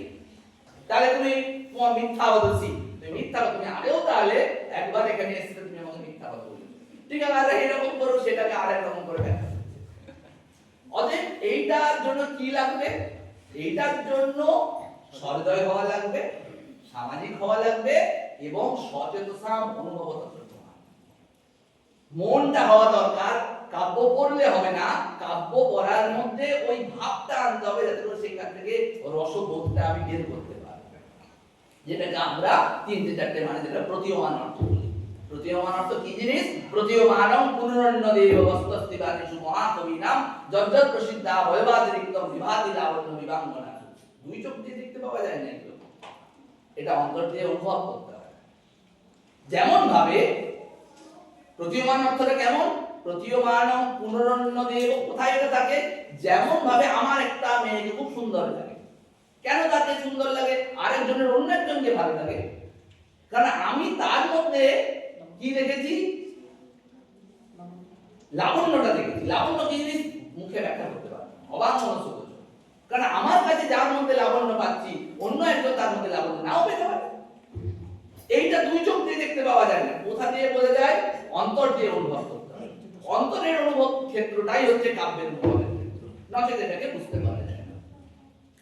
তাহলে তুমি তোমার মিথ্যাবাদী, তুমি মিথ্যা, তুমি আগেও তাহলে একবার এখানে এসেছিলে, তুমি আমাকে মিথ্যা কথা বলেছো। ঠিক আছে, আর এরকম করো, সেটাকে আরেক রকম করে ব্যাখ্যা করছে। অতএব এইটার জন্য কি লাগবে? এইটার জন্য সহৃদয় হওয়া লাগবে, সামাজিক হওয়া লাগবে এবং সচেতনতা অনুভব করতে হবে। মনটা হওয়া দরকার। কাব্য পড়লে হবে না, কাব্য পড়ার মধ্যে ওই ভাবটা আনতে হবে যাতে করে সেখান থেকে রসবোধটা আমি বের করতে পারি, যেটাকে আমরা তিনটে চারটে মানে যেটা প্রতীয়মান অর্থ বলি। প্রতীয়মান অর্থ কি জিনিস? প্রতীয়মানং পুনরন্যদেব বস্তস্তিবাদিষু মহাকবিনাম যজ্জৎ প্রসিদ্ধা ভয়বাদিরিক্তম বিভাতি লাবণ্য বিবাঙ্গনা। দুই চোখ দিয়ে দেখতে পাওয়া যায় না, এগুলো এটা অন্তর দিয়ে অনুভব করতে হয়। যেমন ভাবে প্রতীয়মান অর্থটা কেমন? প্রতীয়মানং পুনরন্যদেব, কোথায় এটা থাকে? যেমন ভাবে আমার একটা মেয়েকে খুব সুন্দর লাগে। কেন তাকে সুন্দর লাগে? আরেকজনের অন্য একজনকে ভালো লাগে, কারণ আমি তার মধ্যে কি দেখেছি? লাবণ্যটা দেখেছি। লাবণ্য কি জিনিস? মুখে ব্যাখ্যা করতে পারে, অবাক মনস্ক। কারণ আমার কাছে যার মধ্যে লাবণ্য পাচ্ছি, অন্য একজন তার মধ্যে লাবণ্য নাও পেতে পারে। এইটা দুই চোখ দিয়ে দেখতে পাওয়া যায় না। কোথা দিয়ে বোঝা যায়? অন্তর দিয়ে অনুভব করতে হয়। অন্তরের অনুভব ক্ষেত্রটাই হচ্ছে কাব্যের অনুভবের ক্ষেত্র, নচেত এটাকে বুঝতে পারা যায় না।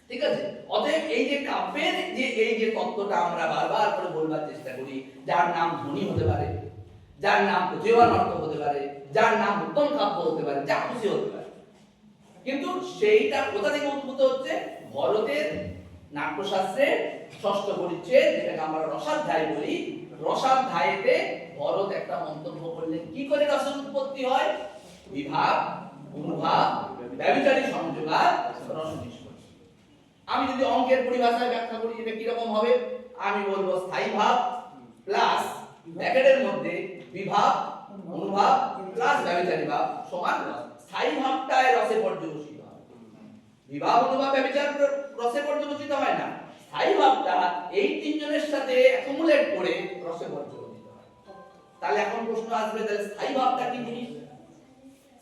ঠিক আছে? অতএব এই যে কাব্যের যে এই যে তত্ত্বটা আমরা বারবার করে বলবার চেষ্টা করি, যার নাম ধ্বনি হতে পারে, যার নাম প্রতীয়মান অর্থ হতে পারে, যার নাম উত্তম কাব্য হতে পারে, যা খুশি হতে পারে, কিন্তু সেইটা কোথা থেকে উদ্ভূত হচ্ছে? ভরতের নাট্যশাস্ত্রের ষষ্ঠ পরিচ্ছেদ, যেটাকে আমরা রসাধ্যায় বলি। রসাধ্যায়েতে ভরত একটা মন্তব্য করলেন, কি করে রসের উৎপত্তি হয়? বিভাব, অনুভাব, ব্যভিচারী সংযোগার, রস নিষ্পত্তি। আমি যদি অঙ্কের পরিভাষায় ব্যাখ্যা করি, এটা কি রকম হবে? আমি বলবো স্থায়ী ভাব প্লাস ব্র্যাকেটের মধ্যে বিভাব, অনুভাব প্লাস ব্যভিচারী ভাব সমান রস। স্থায়ী ভাবটায় রসে পর্যবসিত হয়, বিভাব, অনুভাব, ব্যভিচার রসে পর্যবসিত হয় না। স্থায়ী ভাবটা এই তিনজনের সাথে অ্যাকুমুলেট করে রসে পর্যবসিত হয়। তাহলে এখন প্রশ্ন আসবে, তাহলে স্থায়ী ভাবটা কি জিনিস?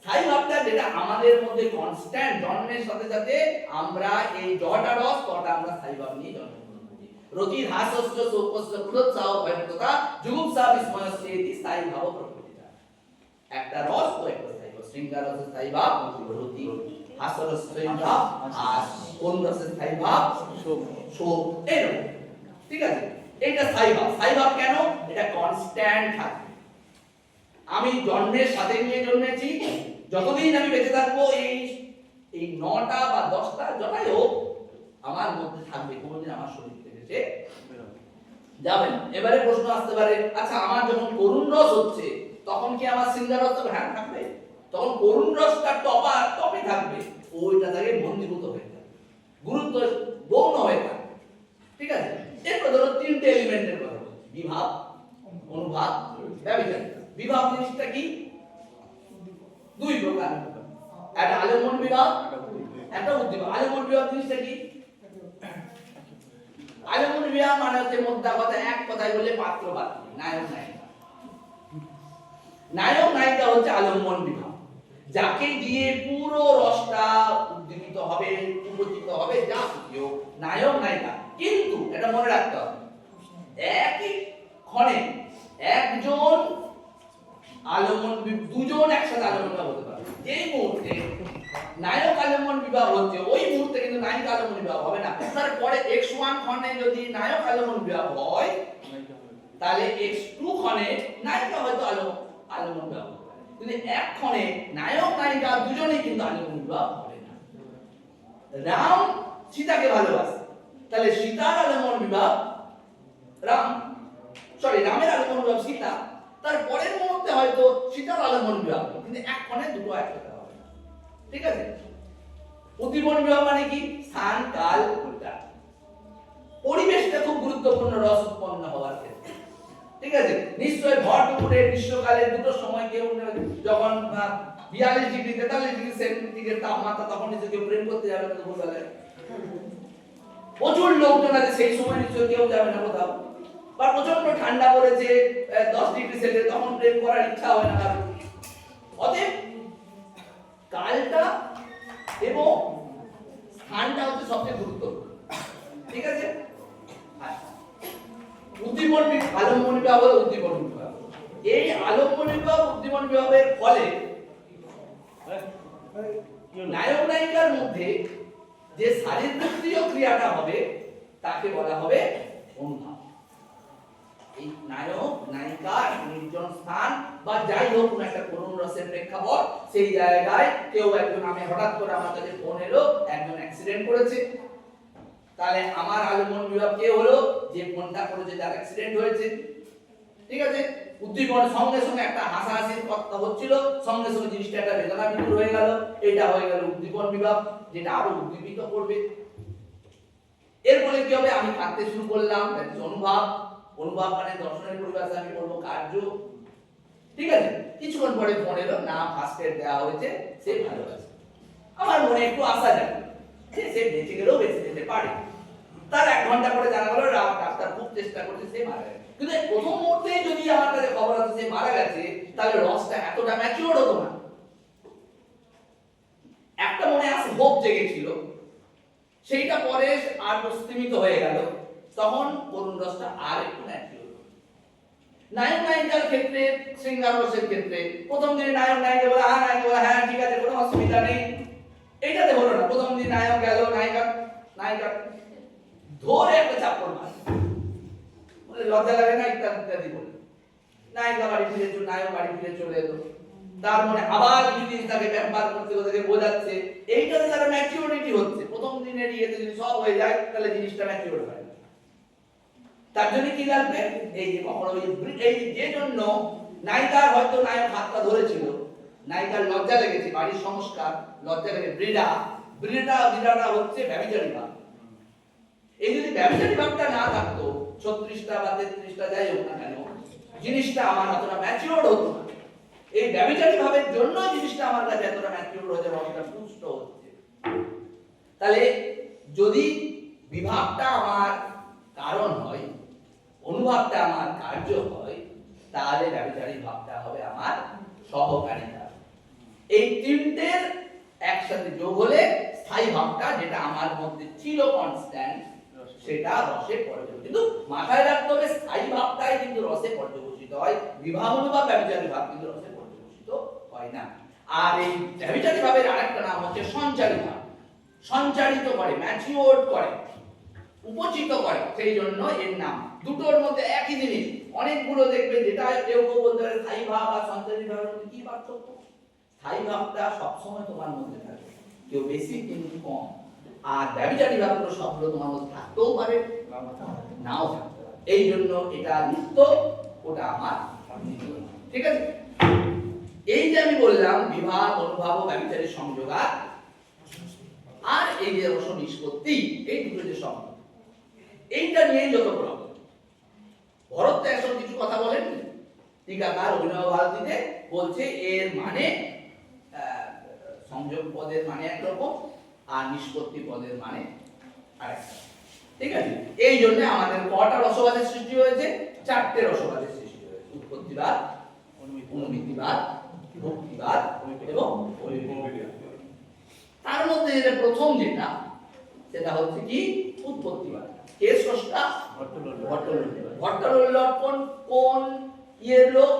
স্থায়ী ভাবটা যেটা আমাদের মধ্যে কনস্ট্যান্ট, জন্মের সাথে সাথে আমরা এই জটা রস তটা আমরা স্থায়ী ভাব নিয়ে জন্মগ্রহণ করি। রতি হাসস্য শোকস্য ক্রোধোৎসাহ ভয়প্রতা যুগুপ্সা বিস্ময়স্য এটি স্থায়ী ভাব প্রকৃতিটা। একটা রস ও একটা স্থায়ী ভাব। শৃঙ্গার রসের স্থায়ী ভাব রতি, হাস্যরসের স্থায়ী ভাব হাস, কোন রসের স্থায়ী ভাব শোক। এরকম, ঠিক আছে? এটা স্থায়ী ভাব। স্থায়ী ভাব কেন? এটা কনস্ট্যান্ট থাকবে। আমি জন্মের সাথে নিয়ে জন্মেছি, যতদিন আমি বেঁচে থাকবো এই 9টা বা 10টা যটাই হোক আমার মধ্যে থাকবে, কোনদিন আমার শরীর থেকে সে যাবে না। এবারে প্রশ্ন আসতে পারে, আচ্ছা আমার যখন করুণ রস হচ্ছে তখন কি আমার শৃঙ্গার রস থাকবে? তখন করুণ রসটা টপে থাকবে, ওইটা থেকে বন্ধীভূত হয়ে যাবে, গুরুত্ব গৌণ হয়ে থাকবে। ঠিক আছে? এরপর ধরো তিনটে এলিমেন্টের কথা বলছি, বিভাব, অনুভাব, ব্যভিচার। বিভাব জিনিসটা কি? দুই প্রকার, একটা আলেম্বন বিভাব, একটা উদ্দীপক। আলেম্বন বিভাব জিনিসটা কি? আলেম্বন বিভাব মানে হচ্ছে মোদ্দা কথা, এক কথায় বলে পাত্র পাত্রী, নায়ক নায়িকা। নায়ক নায়িকা হচ্ছে আলম্বন বিভাব, যাকে দিয়ে পুরো রসটা উদ্দীপিত হবে, উপস্থিত হবে, যা কিছু নায়ক নায়িকা। কিন্তু এটা মনে রাখতে হবে, একই ক্ষণে একজন আলম্বন, দুজন একসাথে আলম্বন বিভাব হতে পারে। যেই মুহূর্তে নায়ক আলম্বন বিভাব হচ্ছে ওই মুহূর্তে কিন্তু নায়িকা আলম্বন বিভাব হবে না। তারপরে x1 ক্ষণে যদি নায়ক আলম্বন বিভাব হয়, তাহলে x2 ক্ষণে নায়িকা হয়তো আলম্বন বিভাব হবে, কিন্তু এক ক্ষণে নায়ক নায়িকা দুজনেই কিন্তু আলম্বন বিভাব হবে না। রাম সীতাকে ভালোবাসে, তাহলে সীতার আলম্বন বিভাব রামের আলম্বন বিভাব সীতা, তার পরের মুহূর্তে হয়তো সীতার আলম্বন বিভাব, কিন্তু এক ক্ষণে দুটো একসাথে হবে না। ঠিক আছে? উদ্দীপন বিভাব মানে কি? স্থান, কাল, ঘটা, পরিবেশটা খুব গুরুত্বপূর্ণ রস উৎপন্ন হওয়ার ক্ষেত্রে। ঠিক আছে? নিশ্চয় ভর দুপুরে গ্রীষ্মকালে দুটো সময় কেউ যখন 42 ডিগ্রি 43 ডিগ্রি সেন্টিগ্রেড তাপমাত্রা, তখন নিশ্চয় কেউ প্রেম করতে যাবে না দুপুরবেলায়। প্রচুর লোকজন আছে, সেই সময় নিশ্চয় কেউ যাবে না কোথাও। বা প্রচন্ড ঠান্ডা পড়েছে 10 ডিগ্রি সেলসিয়াস, তখন প্রেম করার ইচ্ছা হয় না কারণ। অতএব কালটা এবং স্থানটা হচ্ছে সবচেয়ে গুরুত্বপূর্ণ। ঠিক আছে? উদ্দীপন আলম্বন বিভাগ হলো উদ্দীপন বিভাগ। এই আলম্বন বিভাগ উদ্দীপন বিভাগের ফলে নায়ক নায়িকার মধ্যে যে শারীরবৃত্তীয় ক্রিয়াটা হবে তাকে বলা হবে অনুভাব। এই নায়ক নায়িকার নির্জন স্থান বা যাই হোক কোন একটা করুণ রসের প্রেক্ষাপট, সেই জায়গায় কেউ একজন, আমি হঠাৎ করে আমার কাছে ফোন এলো একজন অ্যাক্সিডেন্ট করেছে, তাহলে আমার আলম্বন বিভাগ কে হলো? যে ফোনটা করেছে যার অ্যাক্সিডেন্ট হয়েছে। ঠিক আছে? উদ্দীপন সঙ্গে সঙ্গে একটা হাসাহাসির কথা হচ্ছিল, সঙ্গে সঙ্গে জিনিসটা একটা বেদনা বিদুর হয়ে গেল, এটা হয়ে গেল উদ্দীপন বিভাগ, যেটা আরো উদ্দীপিত করবে। এর ফলে কি হবে? আমি কাঁদতে শুরু করলাম, দ্যাট ইজ অনুভাব। অনুভাব মানে দর্শনের পরিভাষায় আমি বলবো কার্য। ঠিক আছে? কিছুক্ষণ পরে ফোন এলো, না ফার্স্ট এড দেওয়া হয়েছে, সে ভালো আছে। আমার মনে একটু আশা জাগে, সে বেঁচে গেলেও বেঁচে যেতে পারে। তার 1 ঘন্টা পরে জানা গেল ডাক্তার খুব চেষ্টা করছে, সে মারা গেছে। কিন্তু এই প্রথম মুহূর্তে যদি আমার কাছে খবর আসে সে মারা গেছে, তাহলে লসটা এতটা ম্যাচিওর হতো না। একটা মনে আছে হোপ জেগেছিল, সেইটা পরে আর স্তীমিত হয়ে গেল, তখন করুণ রসটা আর একটু ম্যাচিওর হলো। নায়ক নায়িকার ক্ষেত্রে, শৃঙ্গার রসের ক্ষেত্রে প্রথম দিন নায়ক নায়িকা বলে হ্যাঁ ঠিক আছে কোনো অসুবিধা নেই, এইটাতে হলো না। প্রথম দিন নায়ক গেল, নায়িকা ধরে একটা চাপড় মারে, বলে লজ্জা লাগে না ইত্যাদি ইত্যাদি বলে। নায়িকা বাড়ি ফিরে চলে, নায়ক বাড়ি ফিরে চলে এলো, তার মনে আবার কিছু জিনিস তাকে ব্যবহার করতে ওদেরকে বোঝাচ্ছে, এইটাতে তার ম্যাচিউরিটি হচ্ছে। প্রথম দিনের ইয়েতে যদি সব হয়ে যায় তাহলে জিনিসটা ম্যাচিউর হয় না। তার জন্য কি লাগবে? এই যে কখনো এই যে জন্য নায়িকার হয়তো নায়ক হাতটা ধরেছিল, নায়িকার লজ্জা লেগেছে, বাড়ির সংস্কার, লজ্জা লেগে বিড়াটা হচ্ছে ব্যভিচারী ভাব। এই যদি ব্যভিচারী ভাবটা না থাকতো, 36টা বা 33টা যাই হোক না কেন, জিনিসটা আমার এতটা ম্যাচিওর হতো না। এই ব্যভিচারী ভাবের জন্য জিনিসটা আমার কাছে এতটা ম্যাচিওর হয়ে যাবে, অতটা পুষ্ট হচ্ছে। তাহলে যদি বিভাবটা আমার কারণ হয়, অনুভাবটা আমার কার্য হয়, তাহলে ব্যভিচারী ভাবটা হবে আমার সহকারিতা। এই তিনটের একসাথে যোগ হলে স্থায়ী ভাবটা, যেটা আমার মধ্যে ছিল কনস্ট্যান্ট, সেটা রসে পর্যবসিত। কিন্তু মাথায় রাখতে হবে স্থায়ী ভাবটাই কিন্তু রসে পর্যবসিত হয়, বিভাব অনুভাব ব্যভিচারী ভাব কিন্তু রসে পর্যবসিত হয় না। আর এই ব্যভিচারী ভাবের আরেকটা নাম হচ্ছে সঞ্চারী ভাব। সঞ্চারিত করে, ম্যাচিওর করে, উপচিত করে, সেই জন্য এর নাম। দুটোর মধ্যে একই জিনিস, অনেকগুলো দেখবে, যেটা কেউ বলতে পারে স্থায়ী ভাব আর সঞ্চারী ভাবের মধ্যে কি পার্থক্য? স্থায়ী ভাবটা সবসময় তোমার মধ্যে থাকে, কেউ বেশি কিন্তু কম। আর ব্যভিচারী ভাবগুলো সবগুলো তোমার মধ্যে থাকতেও পারে, নাও থাকতে পারে। এই জন্য এটা নিত্য, ওটা আমার নিত্য। ঠিক আছে? এই যে আমি বললাম বিভাব, অনুভাব ও ব্যভিচারীর সংযোগার, আর এই যে রস নিষ্পত্তি, এই দুটো যে সংযোগ, এইটা নিয়ে যত প্রবলেম। ভরত তো এখন কিছু কথা বলেন, টিকাকার অভিনব ভারতীতে বলছে এর মানে সংযোগ পদের মানে একরকম আর নিষ্পত্তি পদের মানে আরেকটা। ঠিক আছে? এই জন্য আমাদের কটা রসবাদের সৃষ্টি হয়েছে? 4টে রসবাদের সৃষ্টি হয়েছে। উৎপত্তিবাদ, অনুমিতিবাদ, ভক্তিবাদ এবং অভিব্যক্তিবাদ। তার মধ্যে যেটা প্রথম, যেটা সেটা হচ্ছে কি? উৎপত্তিবাদ। কে স্রষ্টা? ভট্টলোল্লট। ভট্টলোল্লট কোন ইয়ের লোক?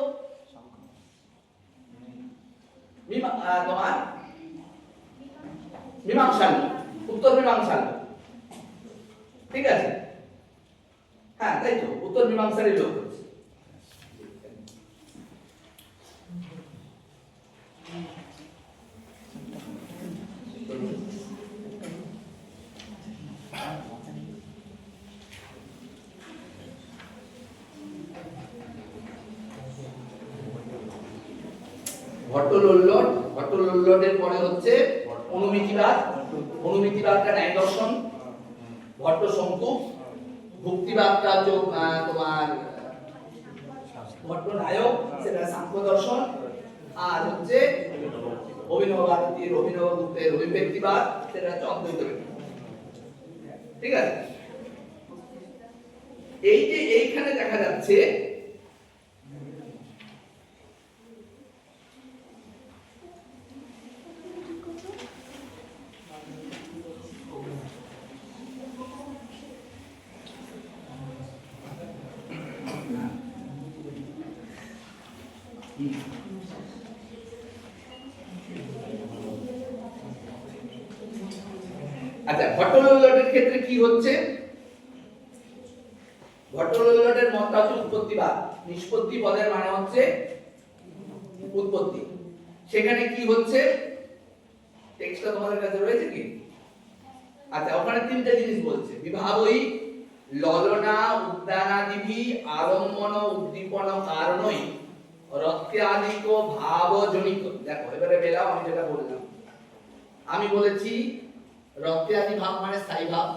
তোমার মীমাংসার লোক, উত্তর মীমাংসার লোক। ঠিক আছে? হ্যাঁ, তাই তো, উত্তর মীমাংসারই লোক হচ্ছে। ভট্টলোল্লটের পরে হচ্ছে অনুমিতিবাদ। অনুমিতিবাদটা ন্যায় দর্শন, ভট্ট শঙ্কু। ভক্তিবাদটা হচ্ছে তোমার ভট্ট নায়ক, সেটা সাংখ্য দর্শন। আর হচ্ছে অভিনব ভারতীর, অভিনব গুপ্তের অভিব্যক্তিবাদ, সেটা হচ্ছে অদ্বৈত বেদান্ত। ঠিক আছে? এই যে এইখানে দেখা যাচ্ছে আচ্ছা, ঘট্টলল্লটের ক্ষেত্রে কি হচ্ছে? ঘট্টলল্লটের মতটা হচ্ছে উৎপত্তিবাদ। নিষ্পত্তি পদের মানে হচ্ছে উৎপত্তি। সেখানে কি হচ্ছে? টেক্সটটা তোমাদের কাছে রয়েছে কি? আচ্ছা, ওখানে তিনটা জিনিস বলছে। বিভাবই ললনা উদ্যানাদিভি আলম্বন উদ্দীপন কারণই রক্তাদিক ভাবজনিত। দেখো এবারে বেলাও আমি যেটা বললাম, আমি বলেছি রক্তাদি ভাব মানে স্থায়ী ভাব।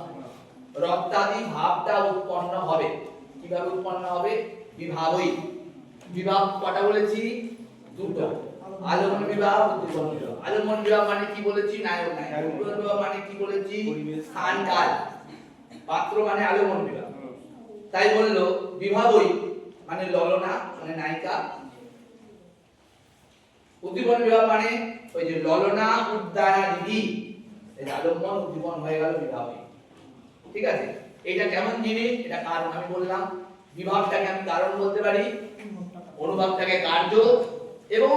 রক্তাদি ভাবটা উৎপন্ন হবে কিভাবে? উৎপন্ন হবে বিভাবই। বিভাব কটা বলেছি? দুটো। আলম্বন বিভাব, উদ্দীপন বিভাব। আলম্বন বিভাব মানে কি বলেছি? নায়ক নায়িকা। উদ্দীপন বিভাব মানে কি বলেছি? স্থান কাল। পাত্র মানে আলম্বন বিভাব। তাই বললো বিভাবই মানে ললনা মানে নায়িকা। উদ্দীপন বিভাব মানে ওই যে ললনা উদ্যানাদিভি, এই আলম্বন উদ্দীপন হয়ে গেল বিভাবই। ঠিক আছে? এটা কেমন জিনিস? এটা কারণ। আমি বললাম বিভাবটাকে আমি কারণ বলতে পারি, অনুভাবটাকে কার্য এবং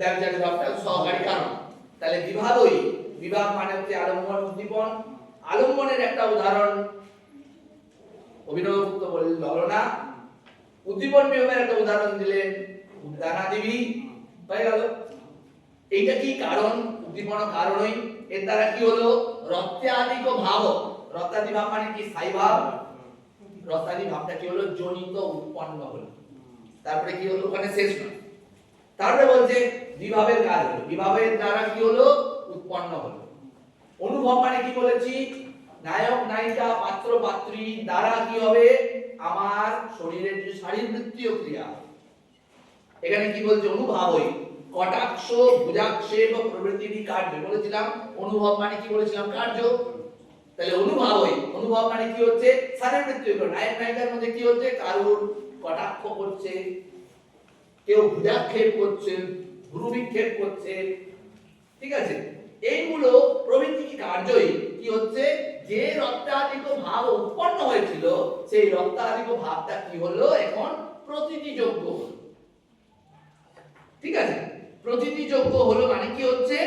ব্যবচারী ভাবটা সহকারী কারণ। তাহলে বিভাবই, বিভাব মানে হচ্ছে আলম্বন উদ্দীপন। আলম্বনের একটা উদাহরণ অভিনবগুপ্ত বললেন ললনা। উদ্দীপন বিভাবের একটা উদাহরণ দিলেন উদ্যানাদিভি। হয়ে গেল। এইটা কি কারণ? উদ্দীপন কারণই। এর দ্বারা কি হলো? রক্তাদিক ভাব। রক্তাদি ভাব মানে কি? স্থায়ী ভাব। রক্তাদি ভাবটা কি হলো? জনিত, উৎপন্ন হলো। তারপরে কি হলো? ওখানে শেষ না। তারপরে বলছে বিভাবের কাজ হলো। বিভাবের দ্বারা কি হলো? উৎপন্ন হলো। অনুভব মানে কি বলেছি? নায়ক নায়িকা পাত্র পাত্রী দ্বারা কি হবে? আমার শরীরের যে শারীরবৃত্তীয় ক্রিয়া। এখানে কি বলছে? অনুভাবই কটাক্ষ ভুজাক্ষেপ প্রভৃতির কার্য। বলেছিলাম অনুভব মানে কি বলেছিলাম? কার্য। তাহলে অনুভাবই, অনুভব মানে কি হচ্ছে? শারীরবৃত্তীয় ক্রিয়া। নায়ক নায়িকার মধ্যে কি হচ্ছে? কারুর কটাক্ষ করছে, কেউ ভুজাক্ষেপ করছে, ভ্রুবিক্ষেপ করছে। ঠিক আছে? এইগুলো প্রভৃতি কার্যই কি হচ্ছে? যে রক্তাদিক ভাব উৎপন্ন হয়েছিল সেই রক্তাদিক ভাবটা কি হলো? এখন প্রতীতিযোগ্য হলো। ঠিক আছে? প্রতীতিযোগ্য হলো মানে কি হচ্ছে?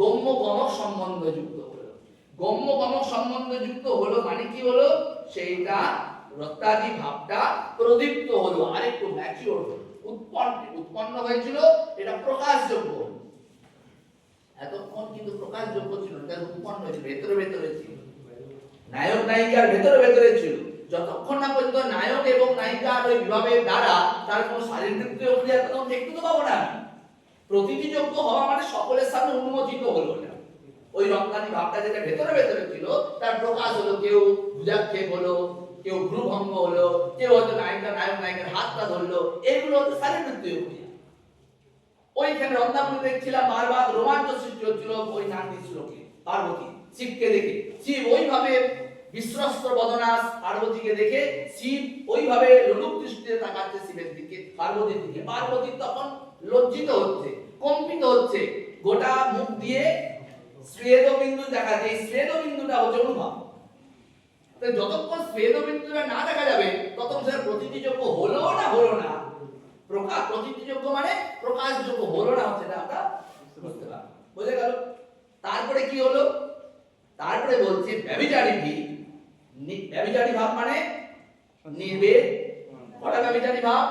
গম্য গমক সম্বন্ধ যুক্ত হলো। গম্য গমক সম্বন্ধ যুক্ত হলো মানে কি হলো? সেইটা রক্তাদি ভাবটা প্রদীপ্ত হলো, আরেকটু ম্যাচিওর হলো। উৎপন্ন হয়েছিল, এটা প্রকাশযোগ্য। এতক্ষণ কিন্তু প্রকাশযোগ্য ছিল না, এটা উৎপন্ন হয়েছিল, ভেতরে ভেতরে ছিল। নায়ক নায়িকার ভেতরে ভেতরে ছিল। যতক্ষণ না পর্যন্ত নায়ক এবং নায়িকার ওই বিভাবের দ্বারা তার কোনো শারীরবৃত্তীয় ক্রিয়া তখন দেখতে তো পাবো না। প্রতীতিযোগ্য হওয়া মানে সকলের সামনে উন্মোচিত হলো না। ওই রক্তাদি ভাবটা যেটা ভেতরে ভেতরে ছিল তার প্রকাশ হলো। কেউ ভুজাক্ষেপ হলো, কেউ ভ্রুভঙ্গ হলো, কেউ হয়তো নায়ক নায়িকার হাতটা ধরলো। এগুলো হচ্ছে শারীরবৃত্তীয় ক্রিয়া। ওইখানে রত্নাবলী দেখছিলাম বারবার রোমাঞ্চ সৃষ্টি হচ্ছিল ওই নারী শ্লোকে। পার্বতী শিবকে দেখে, শিব ওইভাবে বিশ্বস্ত বদনাস পার্বতীকে দেখে শিব ওইভাবে লোলুপ দৃষ্টিতে তাকাচ্ছে শিবের দিকে, পার্বতীর দিকে। পার্বতী তখন লজ্জিত হচ্ছে, কম্পিত হচ্ছে, গোটা মুখ দিয়ে স্বেদবিন্দু দেখা যায়। এই স্বেদবিন্দুটা হচ্ছে অনুভব। তাই যতক্ষণ স্বেদবিন্দুটা না দেখা যাবে ততক্ষণ সেটা প্রতীতিযোগ্য হলো না, হলো না। প্রকাশ প্রতীতিযোগ্য মানে প্রকাশযোগ্য হলো না, সেটা আমরা বুঝতে পারবো। বুঝে গেল? তারপরে কি হলো? তারপরে বলছে ব্যভিচারী ব্যভিচারী ভাব মানে নির্বেদ। কটা ব্যভিচারী ভাব?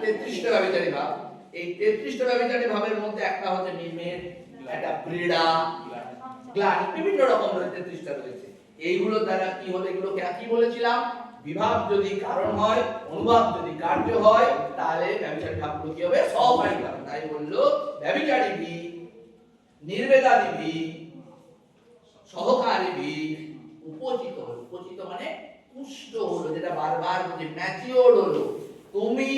33টা ব্যভিচারী ভাব। এই 33টা ব্যভিচারী ভাবের মধ্যে একটা হচ্ছে নির্বেদ, একটা পীড়া, গ্লানি, বিভিন্ন রকম 33টা রয়েছে। এইগুলো দ্বারা কি হলো? এগুলোকে কি বলেছিলাম? বিভাব যদি কারণ হয়, অনুভাব যদি কার্য হয়, তাহলে ব্যভিচারী ভাবগুলো কি হবে? সহকারী কারণ। তাই বললো ব্যভিচারী নির্বেদাদিভি সহকারী উপচিত হলো। উপচিত মানে পুষ্ট হলো, যেটা বারবার বলছি ম্যাচিওর হলো। তুমি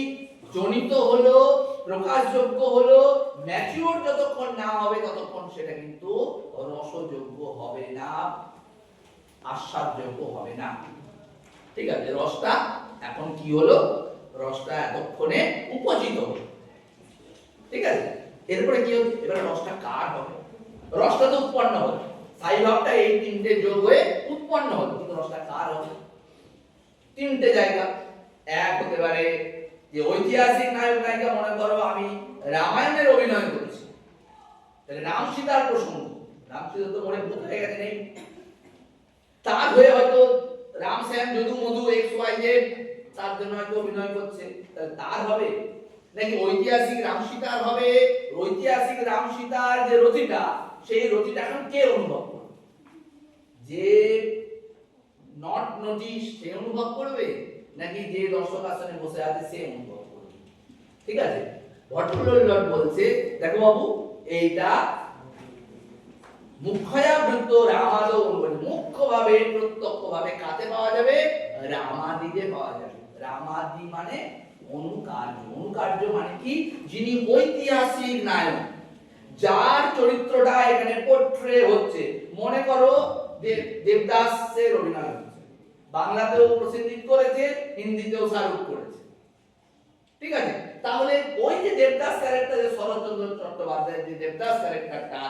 জনিত হলো, প্রকাশযোগ্য হলো। ম্যাচিওর যতক্ষণ না হবে ততক্ষণ সেটা কিন্তু রসযোগ্য হবে না, আস্বাদযোগ্য হবে না। ঠিক আছে, রসটা এখন কি হলো, রসটা এতক্ষণে উপজিত হলো, ঠিক আছে। এরপরে কি হচ্ছে, এবারে রসটা কার হবে, রসটা তো উৎপন্ন হলো, স্থায়ী ভাবটা এই তিনটে যোগ হয়ে উৎপন্ন হলো, কিন্তু রসটা কার হবে, তিনটে জায়গা। এক হতে পারে যে ঐতিহাসিক নায়ক নায়িকা, মনে করো আমি রামায়ণের অভিনয় করছি, তাহলে রাম সীতার প্রসঙ্গ, রাম সীতা তো মনে ভূত হয়ে গেছে, নেই, তার হয়ে হয়তো রাম শ্যাম যদু মধু এক্স ওয়াই জেড তার জন্য হয়তো অভিনয় করছে, তাহলে তার হবে, নাকি ঐতিহাসিক রাম সীতার হবে, ঐতিহাসিক রাম সীতার যে রতিটা, সেই রতিটা এখন কে অনুভব করবে, যে নট নোটিশ সে অনুভব করবে, নাকি যে দর্শক আসনে বসে আছে সে অনুভব করবে, ঠিক আছে। ভট্টলট বলছে দেখো বাবু, এইটা মুখ্যাবৃত্ত রামাদৌ অনুবাদ, মুখ্যভাবে প্রত্যক্ষভাবে কাতে পাওয়া যাবে, রামাদিতে পাওয়া যাবে। রামাদি মানে অনুকার্য, অনুকার্য মানে কি, যিনি ঐতিহাসিক নায়ক, যার চরিত্রটা এখানে পোর্ট্রে হচ্ছে, মনে করো দেবদাসের অভিনয় হচ্ছে, বাংলাতেও প্রসেনজিৎ করেছে, হিন্দিতেও শাহরুখ করেছে, ঠিক আছে। তাহলে ওই যে দেবদাস ক্যারেক্টার, যে শরৎচন্দ্র চট্টোপাধ্যায়ের যে দেবদাস ক্যারেক্টারটা,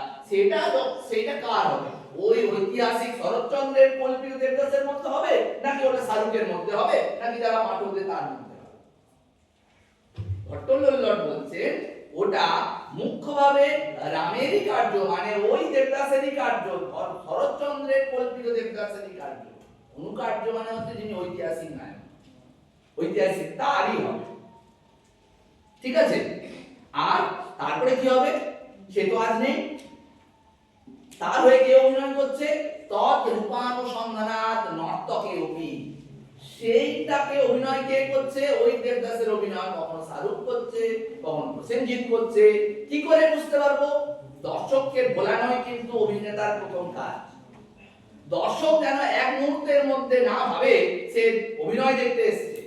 সেটা কার হবে, ওই ঐতিহাসিক শরৎচন্দ্রের কল্পিত দেবদাসের মধ্যে হবে, নাকি ওটা শাহরুখের মধ্যে হবে, নাকি যারা পাঠকদের তার মধ্যে হবে। ভট্টলট বলছে ওটা মুখ্যভাবে রামেরই কার্য, মানে ওই দেবদাসেরই কার্য, শরৎচন্দ্রের কল্পিত দেবদাসেরই কার্য। অনুকার্য মানে হচ্ছে যিনি ঐতিহাসিক নায়ক, ঐতিহাসিক তারই হবে, ঠিক আছে। আর তারপরে কি হবে, সে তো আজ নেই, তার হয়ে কে অভিনয় করছে, তৎ রূপানুসন্ধানাৎ নর্তকে অপি, সেইটাকে অভিনয় কে করছে, ওই দেবদাসের অভিনয় কখনো শাহরুখ করছে, কখনো প্রসেনজিৎ করছে। কি করে বুঝতে পারবো, দর্শককে ভোলানোই কিন্তু অভিনেতার প্রথম কাজ। দর্শক যেন এক মুহূর্তের মধ্যে না ভাবে সে অভিনয় দেখতে এসেছে,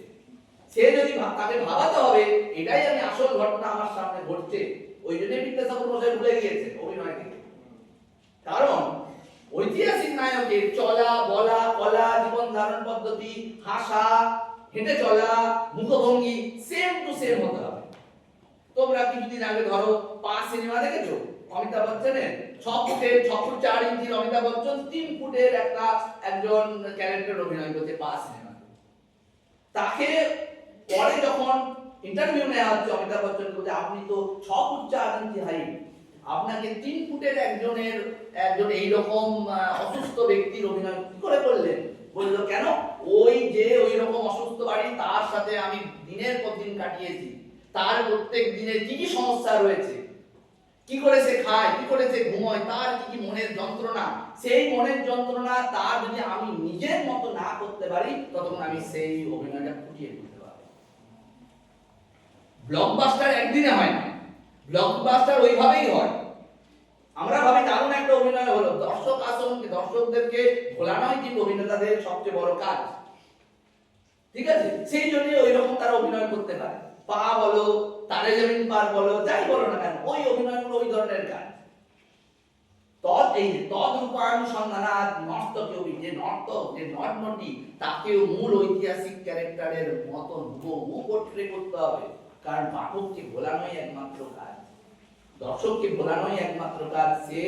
সে যদি তাকে ভাবাতে হবে এটাই আমি আসল ঘটনা আমার সামনে ঘটছে, ওই জন্য বিদ্যাসাগর মশাই ভুলে গিয়েছে অভিনয় থেকে। কারণ ঐতিহাসিক নায়কের চলা বলা কলা, জীবন ধারণ পদ্ধতি, হাসা, হেঁটে চলা, মুখভঙ্গি সেম টু সেম হতে হবে। তোমরা কিছুদিন আগে ধরো পা সিনেমা দেখেছো, অমিতাভ বচ্চনের 6 ফুট 4 ইঞ্চির অমিতাভ বচ্চন 3 ফুটের একজন ক্যারেক্টার অভিনয় করতে পা সিনেমা। তাকে পরে যখন ইন্টারভিউ নেওয়া হচ্ছে, অমিতাভ বচ্চন বলছে আপনি তো 6 ফুট 4 ইঞ্চি হাইট, আপনাকে 3 ফুটের একজন এইরকম অসুস্থ ব্যক্তির অভিনয় কি করে করলেন? বললো কেন, ওই যে ওই রকম অসুস্থ বাড়ি, তার সাথে আমি দিনের পর দিন কাটিয়েছি, তার প্রত্যেক দিনের কি কি সমস্যা রয়েছে, কি করে সে খায়, কি করে সে ঘুমায়, তার কি কি মনের যন্ত্রণা, সেই মনের যন্ত্রণা তার যদি আমি নিজের মতো না করতে পারি, তখন আমি সেই অভিনয়টা ফুটিয়ে তুলতে পারবো। ব্লকবাস্টার একদিনে হয় না, ব্লকবাস্টার ওইভাবেই হয়। আমরা ভাবি দারুণ একটা অভিনয় হলো, দর্শক আসনকে, দর্শকদেরকে ভোলানোই কিন্তু অভিনেতাদের সবচেয়ে বড় কাজ, ঠিক আছে। সেই জন্য ওই রকম তারা অভিনয় করতে পারে, পা বলো, তারে জমিন পার বলো, যাই বলো না কেন, ওই অভিনয়গুলো ওই ধরনের কাজ। তদ্রূপানুসন্ধানাৎ নর্তকে অপি, যে নর্তক, যে নটনটি, তাকেও মূল ঐতিহাসিক ক্যারেক্টারের মতন হুবহু পোর্ট্রে করতে হবে। কারণ পাঠককে ভোলানোই একমাত্র কাজ, দর্শককে ভোলানোই একমাত্র কাজ। সে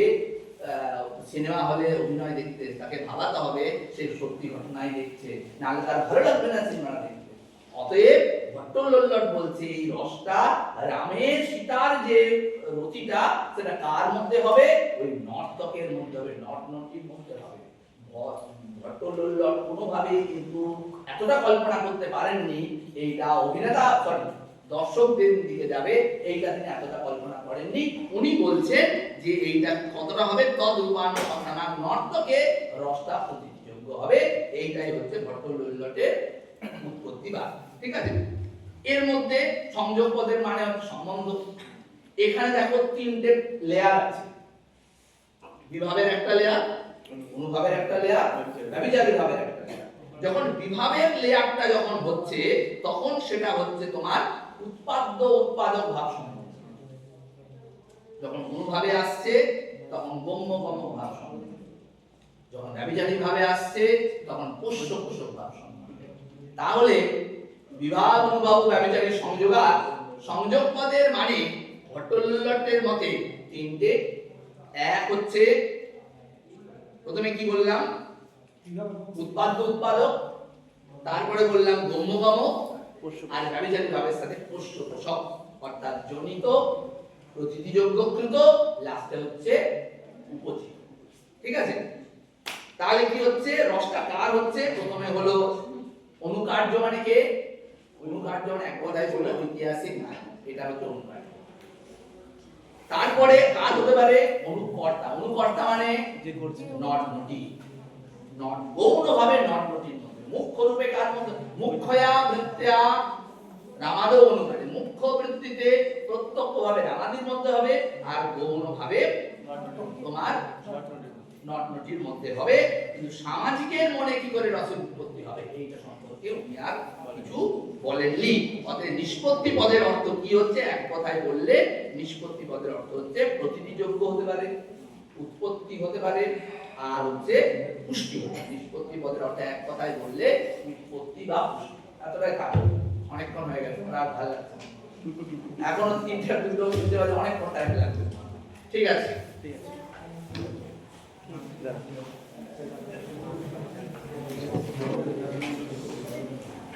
সিনেমা হলে অভিনয় দেখতে, তাকে ভাবাতে হবে সে সত্যি ঘটনাই দেখছে, নাহলে তার ভালো লাগবে না সিনেমাটা দেখতে। অতএব ভট্টলট বলছে এই রসটা রামের সীতার যে রতিটা, সেটা কার মধ্যে হবে, ওই নর্তকের মধ্যে হবে, নর্তকীর মধ্যে হবে। ভট্টলট কোনোভাবেই কিন্তু এতটা কল্পনা করতে পারেননি এইটা অভিনেতা, দর্শকদের দিকে যাবে, এইটা তিনি এতটা কল্পনা করেননি। উনি বলছেন যে এইটা কতটা হবে, তদ্রূপানুসন্ধানাৎ নর্তকে রসটা প্রতিযোগ্য হবে। এইটাই হচ্ছে ভট্টলটের উৎপত্তিবাদ, ঠিক আছে। এর মধ্যে সংযোগ পদের মানে হচ্ছে সম্বন্ধ। এখানে দেখো 3টে লেয়ার আছে, বিভাবের একটা লেয়ার, অনুভাবের একটা লেয়ার, ব্যভিচারী ভাবের একটা লেয়ার। যখন বিভাবের লেয়ারটা যখন হচ্ছে, তখন সেটা হচ্ছে তোমার উৎপাদ্য উৎপাদক ভাব সম্বন্ধ। যখন অনুভাবে আসছে তখন গম্য গম্য ভাব সম্বন্ধ, যখন ব্যভিচারী ভাবে আসছে তখন পোষ্য পোষক ভাব সম্বন্ধ। তাহলে বিবাহ অনুবাহ ব্যভিচারী সংযোগার সংযোগ পদের মানে ভট্টলট্টের মতে তিনটে। এক হচ্ছে প্রথমে কি বললাম, উৎপাদ্য উৎপাদক, তারপরে বললাম গম্যগম, আর ব্যভিচারী ভাবের সাথে পোষ্য পোষক অর্থাৎ জনিত, প্রতীতিযোগ্যকৃত, লাস্টে হচ্ছে উপজীব। ঠিক আছে, তাহলে কি হচ্ছে, রসটা কার হচ্ছে, প্রথমে হলো অনুকার্য মানে কে, অনুকার্য মানে এক কথায় বলে ঐতিহাসিক না, এটা হচ্ছে অনুকার্য। তারপরে কার হতে পারে, অনুকর্তা, অনুকর্তা মানে যে করছে নট নটি, নট গৌণ ভাবে নট নটির মধ্যে, মুখ্য রূপে কার মধ্যে, মুখ্যয়া বৃত্ত্যা রামাদৌ অনুকারী, মুখ্য বৃত্তিতে প্রত্যক্ষভাবে রামাদির মধ্যে হবে, আর গৌণ ভাবে তোমার নট নটির মধ্যে হবে। কিন্তু সামাজিকের মনে কি করে রসের উৎপত্তি হবে এইটা সম্পর্কে উনি আর কিছু বলেননি। অতএব নিষ্পত্তি পদের অর্থ কি হচ্ছে, এক কথায় বললে নিষ্পত্তি পদের অর্থ হচ্ছে প্রতীতিযোগ্য হতে পারে, উৎপত্তি হতে পারে, আর হচ্ছে পুষ্টি হতে পারে। নিষ্পত্তি পদের অর্থ এক কথায় বললে উৎপত্তি বা পুষ্টি। এতটাই থাকবে, অনেকক্ষণ হয়ে গেছে, আর ভালো লাগছে না। এখনো 3-4 বুঝতে পারলে অনেকক্ষণ টাইম লাগবে। ঠিক আছে,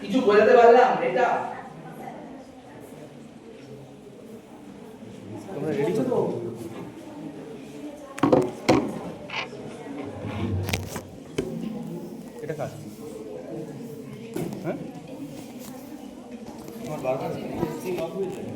কিছু বোঝাতে পারলাম এটা? তোমরা রেডি তো? এটা কাজ হ্যাঁ আমার বারবার সিম অফ হয়ে যায়।